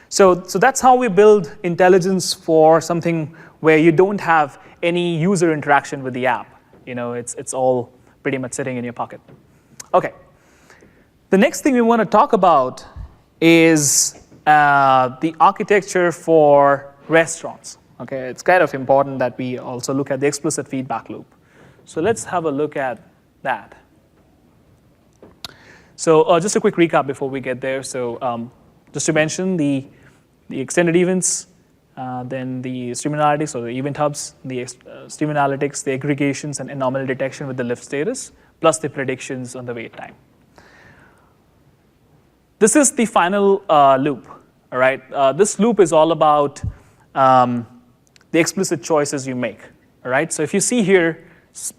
So that's how we build intelligence for something where you don't have any user interaction with the app. You know, it's all pretty much sitting in your pocket. Okay. The next thing we want to talk about is the architecture for restaurants. Okay, it's kind of important that we also look at the explicit feedback loop. So let's have a look at that. So just a quick recap before we get there. So just to mention the extended events, then the stream analytics or the event hubs, the stream analytics, the aggregations and anomaly detection with the lift status, plus the predictions on the wait time. This is the final loop, all right? This loop is all about the explicit choices you make, all right? So if you see here,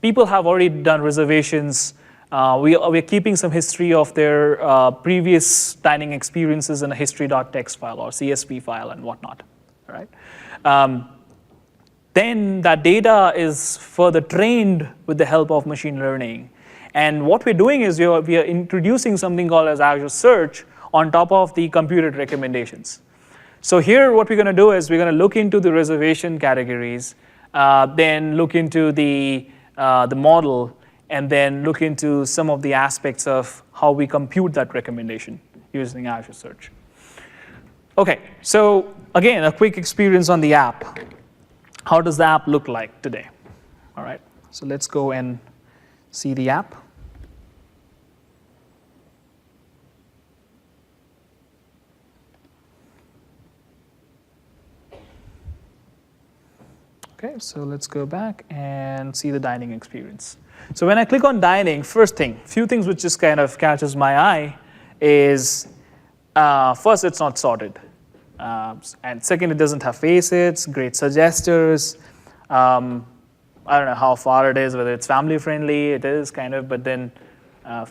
people have already done reservations. We're keeping some history of their previous dining experiences in a history.txt file or CSV file and whatnot, all right? Then that data is further trained with the help of machine learning. And what we're doing is we are introducing something called as Azure Search on top of the computed recommendations. So here what we're going to do is we're going to look into the reservation categories, then look into the model, and then look into some of the aspects of how we compute that recommendation using Azure Search. Okay, so again, a quick experience on the app. How does the app look like today? All right, so let's go and see the app. Okay, so let's go back and see the dining experience. So when I click on dining, first thing, few things which just kind of catches my eye is, first, it's not sorted. And second, it doesn't have facets, great suggesters. I don't know how far it is, whether it's family friendly, it is kind of, but then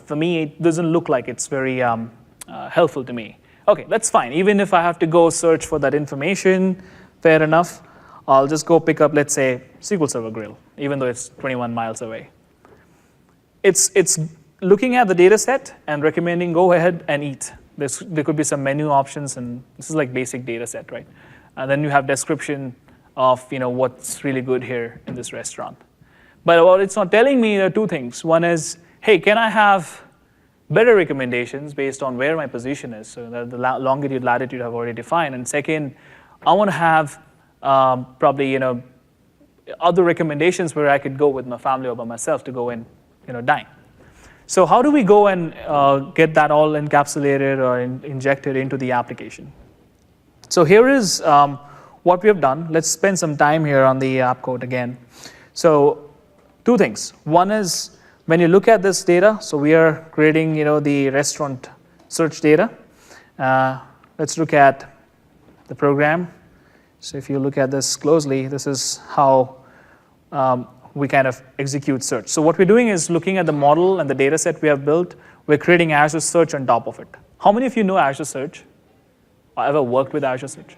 for me, it doesn't look like it's very helpful to me. Okay, that's fine. Even if I have to go search for that information, fair enough. I'll just go pick up, let's say, SQL Server Grill, even though it's 21 miles away. It's looking at the data set and recommending go ahead and eat. There could be some menu options, and this is like basic data set, right? And then you have description of what's really good here in this restaurant. But what it's not telling me are two things. One is, hey, can I have better recommendations based on where my position is? So the longitude, latitude I've already defined. And second, I want to have probably other recommendations where I could go with my family or by myself to go and dine. So how do we go and get that all encapsulated or injected into the application? So here is what we have done. Let's spend some time here on the app code again. So two things. One is when you look at this data, so we are creating the restaurant search data. Let's look at the program. So if you look at this closely, this is how we kind of execute search. So what we're doing is looking at the model and the data set we have built. We're creating Azure Search on top of it. How many of you know Azure Search? Or ever worked with Azure Search?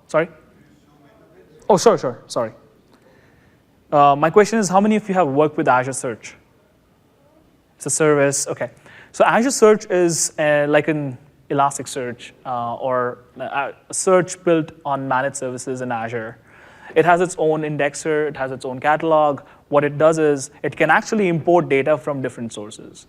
Sorry? Oh, sure, sorry. My question is, how many of you have worked with Azure Search? It's a service, okay. So Azure Search is like an Elasticsearch or a search built on managed services in Azure. It has its own indexer, it has its own catalog. What it does is it can actually import data from different sources,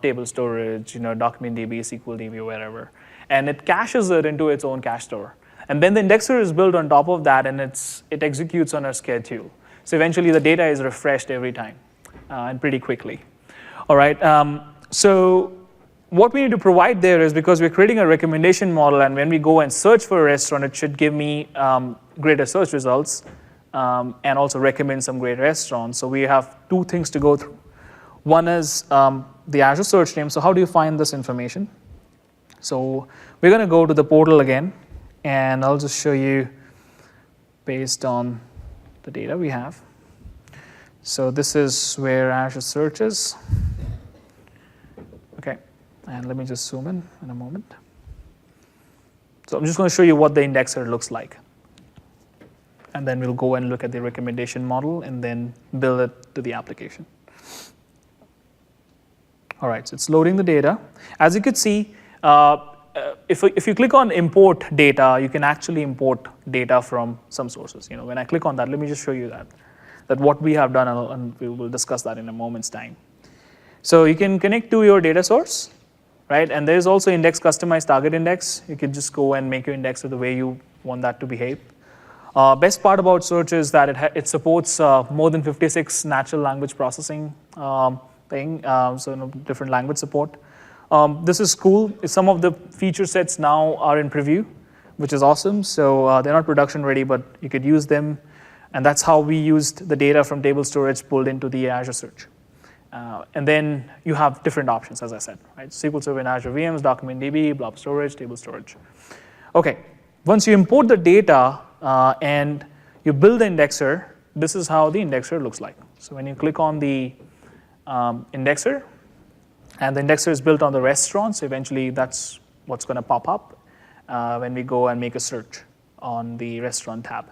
table storage, DocumentDB, SQLDB, wherever. And it caches it into its own cache store. And then the indexer is built on top of that, and it executes on a schedule. So eventually the data is refreshed every time and pretty quickly. All right, so what we need to provide there is, because we're creating a recommendation model, and when we go and search for a restaurant, it should give me greater search results and also recommend some great restaurants. So we have two things to go through. One is the Azure search name. So how do you find this information? So we're going to go to the portal again, and I'll just show you based on the data we have. So this is where Azure search is. Okay, and let me just zoom in a moment. So I'm just going to show you what the indexer looks like. And then we'll go and look at the recommendation model and then build it to the application. All right, so it's loading the data. As you could see, if you click on import data, you can actually import data from some sources. When I click on that, let me just show you that what we have done, and we will discuss that in a moment's time. So you can connect to your data source, right? And there's also index customized target index. You can just go and make your index the way you want that to behave. Best part about search is that it supports more than 56 natural language processing different language support. This is cool. Some of the feature sets now are in preview, which is awesome. So they're not production ready, but you could use them. And that's how we used the data from table storage pulled into the Azure search. And then you have different options, as I said, right? SQL Server in Azure VMs, Document DB, blob storage, table storage. Okay, once you import the data and you build the indexer, this is how the indexer looks like. So when you click on the indexer, and the indexer is built on the restaurant, so eventually that's what's going to pop up when we go and make a search on the restaurant tab.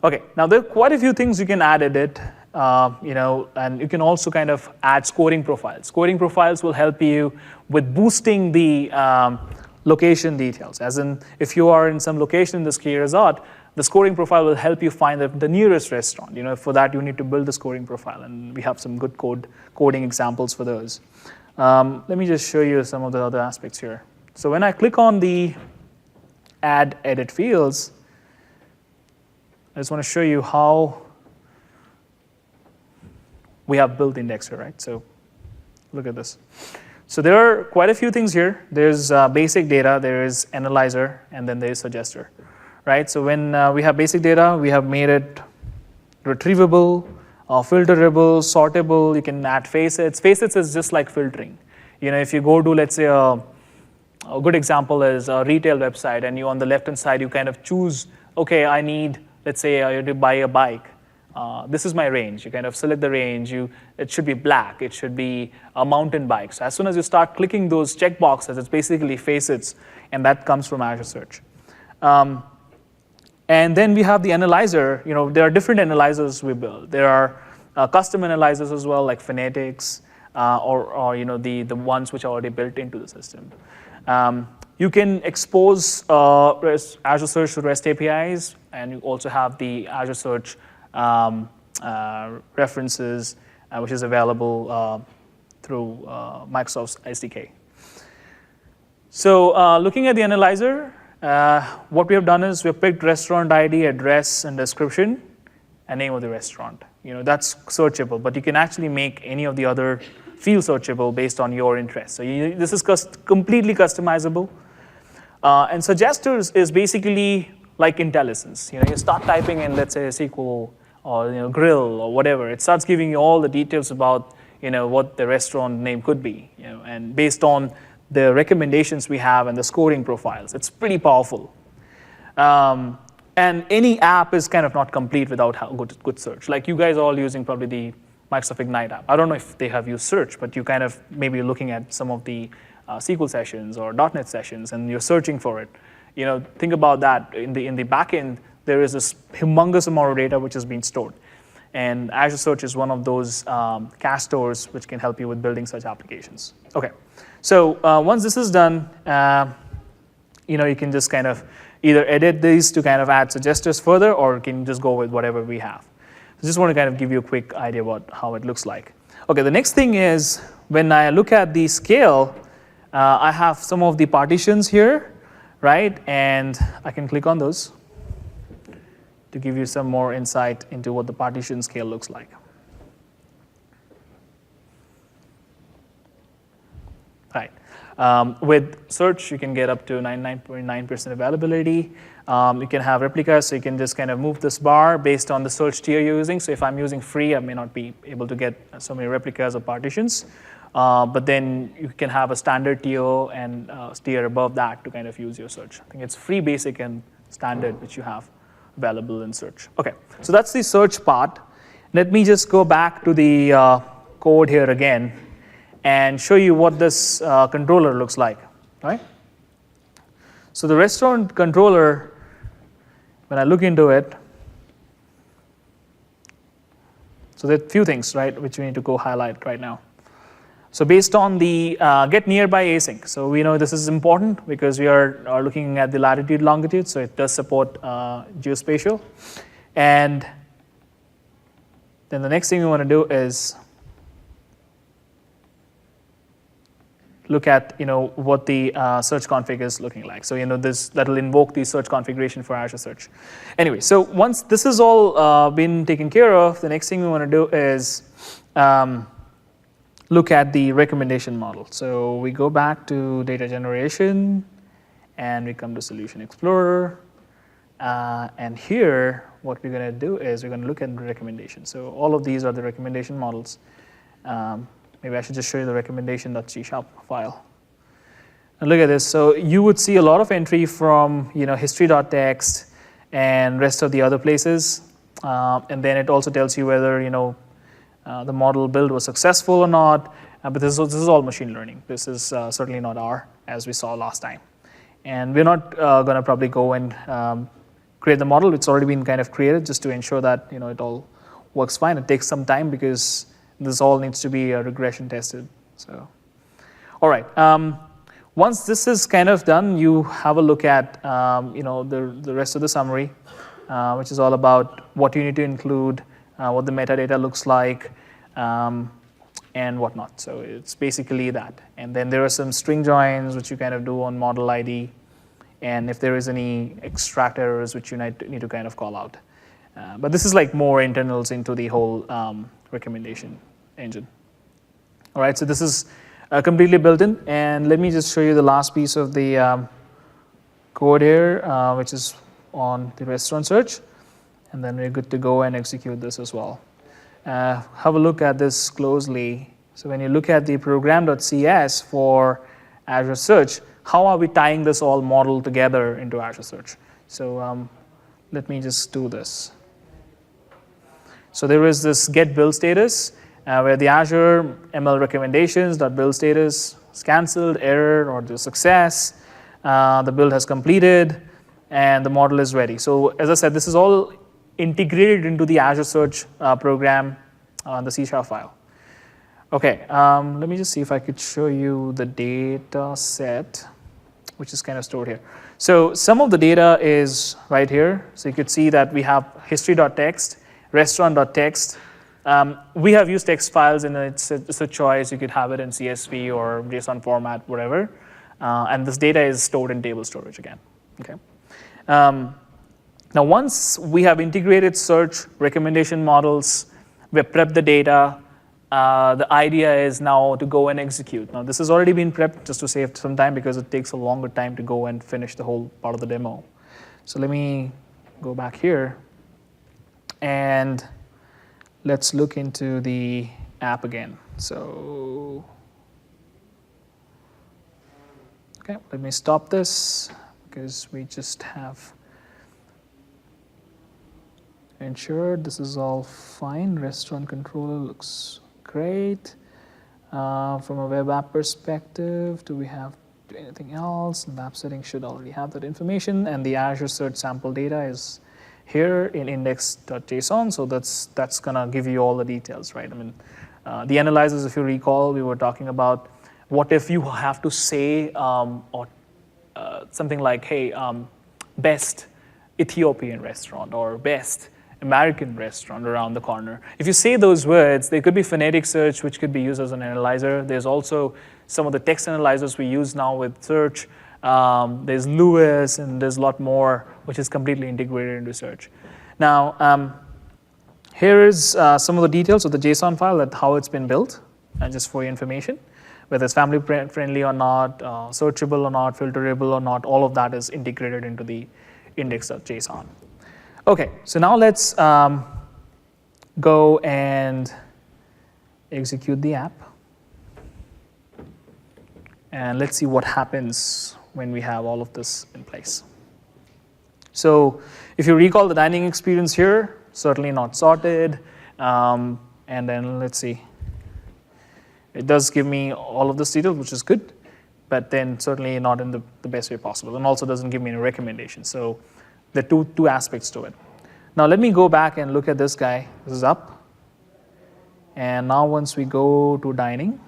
Okay, now there are quite a few things you can add in it, and you can also kind of add scoring profiles. Scoring profiles will help you with boosting the location details. As in, if you are in some location in the ski resort, the scoring profile will help you find the nearest restaurant. For that, you need to build the scoring profile, and we have some good coding examples for those. Let me just show you some of the other aspects here. So when I click on the add edit fields, I just want to show you how we have built the indexer, right? So look at this. So there are quite a few things here. There's basic data, there is analyzer, and then there is suggester, right? So when we have basic data, we have made it retrievable, filterable, sortable. You can add facets. Facets is just like filtering. If you go to, let's say, a good example is a retail website, and you on the left-hand side, you kind of choose, okay, I need, let's say, you have to buy a bike. This is my range. You kind of select the range. It should be black. It should be a mountain bike. So as soon as you start clicking those checkboxes, it's basically facets, and that comes from Azure Search. And then we have the analyzer. There are different analyzers we build. There are custom analyzers as well, like phonetics, or the ones which are already built into the system. You can expose Azure Search to REST APIs, and you also have the Azure Search references, which is available through Microsoft's SDK. So looking at the analyzer, what we have done is we have picked restaurant ID, address, and description, and name of the restaurant. That's searchable, but you can actually make any of the other fields searchable based on your interest. So this is completely customizable. And suggesters is basically like IntelliSense. You start typing in, let's say, SQL or grill or whatever. It starts giving you all the details about what the restaurant name could be. And based on the recommendations we have and the scoring profiles, it's pretty powerful. And any app is kind of not complete without good search. Like you guys are all using probably the Microsoft Ignite app. I don't know if they have used search, but you kind of maybe looking at some of the SQL sessions or .NET sessions, and you're searching for it. Think about that. In the back end, there is this humongous amount of data which is being stored. And Azure Search is one of those cache stores which can help you with building such applications. Okay, so once this is done, you can just kind of either edit these to kind of add suggesters further, or you can just go with whatever we have. So just want to kind of give you a quick idea about how it looks like. Okay, the next thing is when I look at the scale, I have some of the partitions here, right? And I can click on those to give you some more insight into what the partition scale looks like. Right. With search, you can get up to 99.9% availability. You can have replicas, so you can just kind of move this bar based on the search tier you're using. So if I'm using free, I may not be able to get so many replicas or partitions. But then you can have a standard tier and tier above that to kind of use your search. I think it's free, basic, and standard, which you have available in search. OK, so that's the search part. Let me just go back to the code here again and show you what this controller looks like. Right? So the restaurant controller, when I look into it, so there are a few things, right, which we need to go highlight right now. So based on the get nearby async, so we know this is important because we are looking at the latitude, longitude, so it does support geospatial. And then the next thing we want to do is look at what the search config is looking like. So that will invoke the search configuration for Azure Search. Anyway, so once this is all been taken care of, the next thing we want to do is look at the recommendation model. So we go back to data generation, and we come to Solution Explorer. And here, what we're going to do is we're going to look at the recommendation. So all of these are the recommendation models. Maybe I should just show you the recommendation.c# file. And look at this. So you would see a lot of entry from history.txt and rest of the other places. And then it also tells you whether the model build was successful or not. But this is all machine learning. This is certainly not R, as we saw last time. And we're not going to probably go and create the model. It's already been kind of created just to ensure that it all works fine. It takes some time because this all needs to be regression tested. So, all right. Once this is kind of done, you have a look at the rest of the summary, which is all about what you need to include, what the metadata looks like, and whatnot. So it's basically that. And then there are some string joins, which you kind of do on model ID, and if there is any extract errors, which you need to kind of call out. But this is like more internals into the whole recommendation engine. All right, so this is completely built in. And let me just show you the last piece of the code here, which is on the restaurant search. And then we're good to go and execute this as well. Have a look at this closely. So when you look at the program.cs for Azure Search, how are we tying this all model together into Azure Search? So let me just do this. So there is this get build status where the Azure ML recommendations.build status is canceled, error, or the success. The build has completed, and the model is ready. So as I said, this is all integrated into the Azure Search program on the C# file. OK, let me just see if I could show you the data set, which is kind of stored here. So some of the data is right here. So you could see that we have history.txt, restaurant.txt. We have used text files, and it's a choice. You could have it in CSV or JSON format, whatever. And this data is stored in table storage again. Okay. Now, once we have integrated search recommendation models, we have prepped the data, the idea is now to go and execute. Now, this has already been prepped just to save some time because it takes a longer time to go and finish the whole part of the demo. So let me go back here, and let's look into the app again. So, OK, let me stop this because we just have ensured this is all fine. Restaurant controller looks great. From a web app perspective, do we have anything else? The app settings should already have that information. And the Azure Search sample data is here in index.json. So that's going to give you all the details, right? I mean, the analyzers, if you recall, we were talking about what if you have to say something like, hey, best Ethiopian restaurant or best American restaurant around the corner. If you say those words, there could be phonetic search, which could be used as an analyzer. There's also some of the text analyzers we use now with search. There's Lewis, and there's a lot more, which is completely integrated into search. Now, here is some of the details of the JSON file, how it's been built, just for your information. whether it's family friendly or not, searchable or not, filterable or not, all of that is integrated into the index.json. Okay, so now let's go and execute the app. And let's see what happens when we have all of this in place. So if you recall the dining experience here, certainly not sorted. And then let's see. It does give me all of this detail, which is good, but then certainly not in the best way possible, and also doesn't give me any recommendations. So there are two aspects to it. Now let me go back and look at this guy. This is up. And now once we go to dining,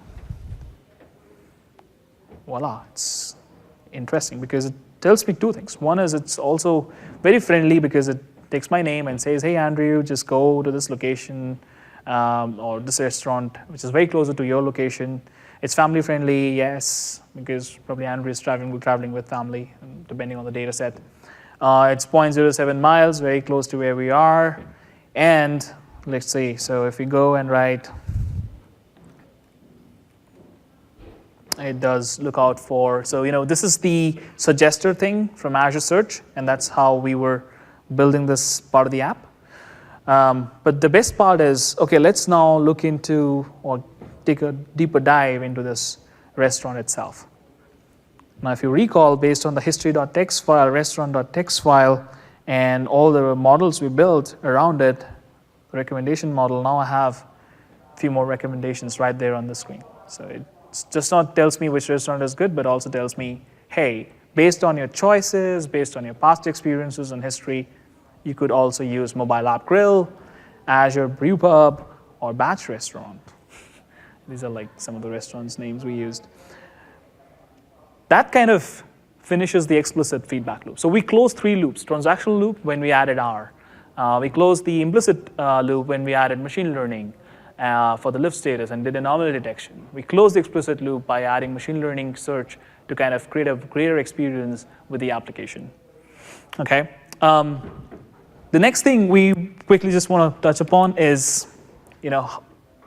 voila, it's interesting because it tells me two things. One is it's also very friendly because it takes my name and says, hey, Andrew, just go to this location or this restaurant, which is very closer to your location. It's family friendly, yes, because probably Andrew is traveling with family, depending on the data set. It's 0.07 miles, very close to where we are. And let's see, so if we go and write, it does look out for, so this is the suggester thing from Azure Search, and that's how we were building this part of the app. But the best part is, okay, let's now look into or take a deeper dive into this restaurant itself. Now, if you recall, based on the history.txt file, restaurant.txt file, and all the models we built around it, the recommendation model, now I have a few more recommendations right there on the screen. So it just not tells me which restaurant is good, but also tells me, hey, based on your choices, based on your past experiences and history, you could also use Mobile App Grill, Azure Brewpub, or Batch Restaurant. These are like some of the restaurants' names we used. That kind of finishes the explicit feedback loop. So we closed 3 loops. Transactional loop when we added R. We closed the implicit loop when we added machine learning for the lift status and did anomaly detection. We closed the explicit loop by adding machine learning search to kind of create a greater experience with the application. Okay. The next thing we quickly just want to touch upon is,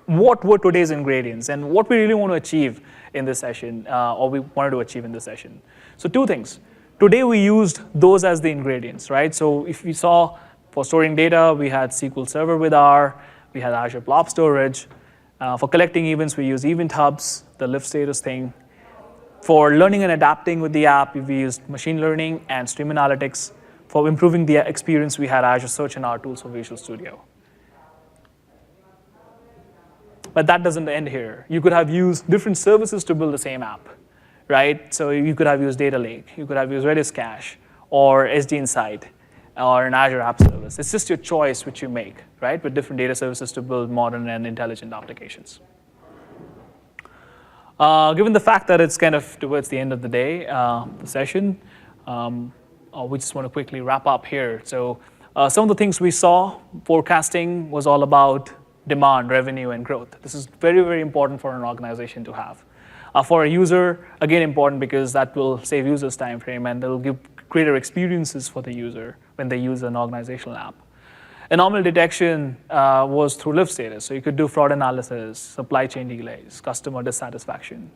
what were today's ingredients and what we really want to achieve in this session, or we wanted to achieve in this session. So 2 things. Today we used those as the ingredients, right? So if we saw for storing data, we had SQL Server with R, we had Azure Blob Storage. For collecting events, we use Event Hubs, the lift status thing. For learning and adapting with the app, we used machine learning and stream analytics. For improving the experience, we had Azure Search and our tools for Visual Studio. But that doesn't end here. You could have used different services to build the same app, right? So you could have used Data Lake, you could have used Redis Cache, or SD Insight, or an Azure App Service. It's just your choice which you make, right? With different data services to build modern and intelligent applications. Given the fact that it's kind of towards the end of the day, the session, we just want to quickly wrap up here. So some of the things we saw, forecasting was all about demand, revenue, and growth. This is very, very important for an organization to have. For a user, again, important because that will save users time frame and it'll give greater experiences for the user when they use an organizational app. Anomaly detection was through lift status. So you could do fraud analysis, supply chain delays, customer dissatisfaction.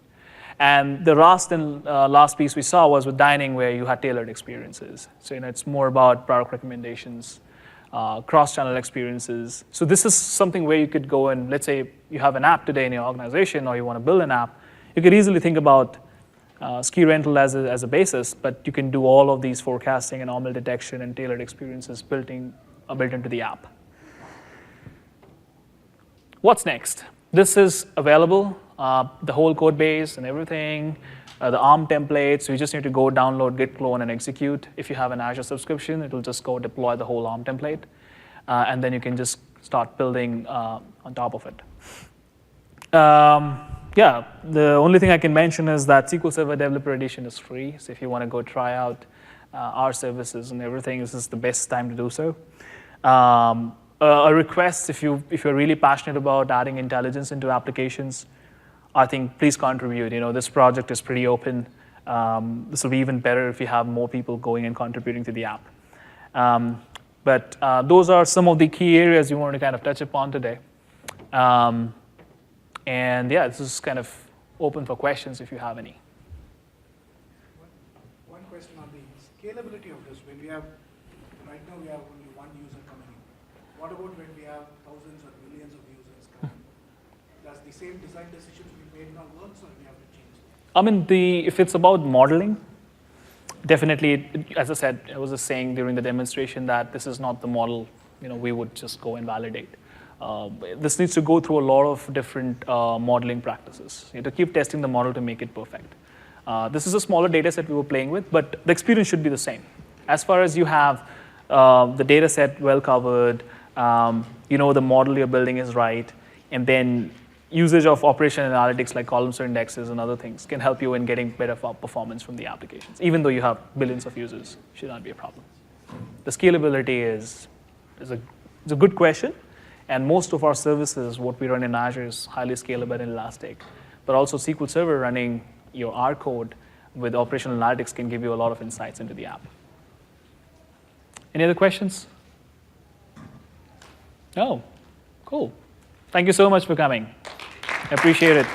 And the last piece we saw was with dining where you had tailored experiences. So it's more about product recommendations, cross-channel experiences. So this is something where you could go and, let's say you have an app today in your organization or you want to build an app, you could easily think about ski rental as a basis, but you can do all of these forecasting, anomaly detection, and tailored experiences built into the app. What's next? This is available, the whole code base and everything, the ARM templates. So you just need to go download, git clone, and execute. If you have an Azure subscription, it'll just go deploy the whole ARM template, and then you can just start building on top of it. Yeah, the only thing I can mention is that SQL Server Developer Edition is free. So if you want to go try out our services and everything, this is the best time to do so. A request, if you're really passionate about adding intelligence into applications, I think please contribute. This project is pretty open. This will be even better if you have more people going and contributing to the app. But those are some of the key areas you want to kind of touch upon today. And yeah, this is kind of open for questions if you have any. One question on the scalability of this. When we have, right now we have only one user coming in. What about when we have thousands or millions of users coming in? Does the same design decisions we made now works, or we have to change them? I mean, if it's about modeling, definitely, as I said, I was just saying during the demonstration that this is not the model, we would just go and validate. This needs to go through a lot of different modeling practices. You have to keep testing the model to make it perfect. This is a smaller data set we were playing with, but the experience should be the same. As far as you have the data set well covered, the model you're building is right, and then usage of operational analytics like columns or indexes and other things can help you in getting better performance from the applications. Even though you have billions of users, it should not be a problem. The scalability is a good question. And most of our services, what we run in Azure, is highly scalable and elastic. But also SQL Server running your R code with operational analytics can give you a lot of insights into the app. Any other questions? Oh, cool. Thank you so much for coming. I appreciate it.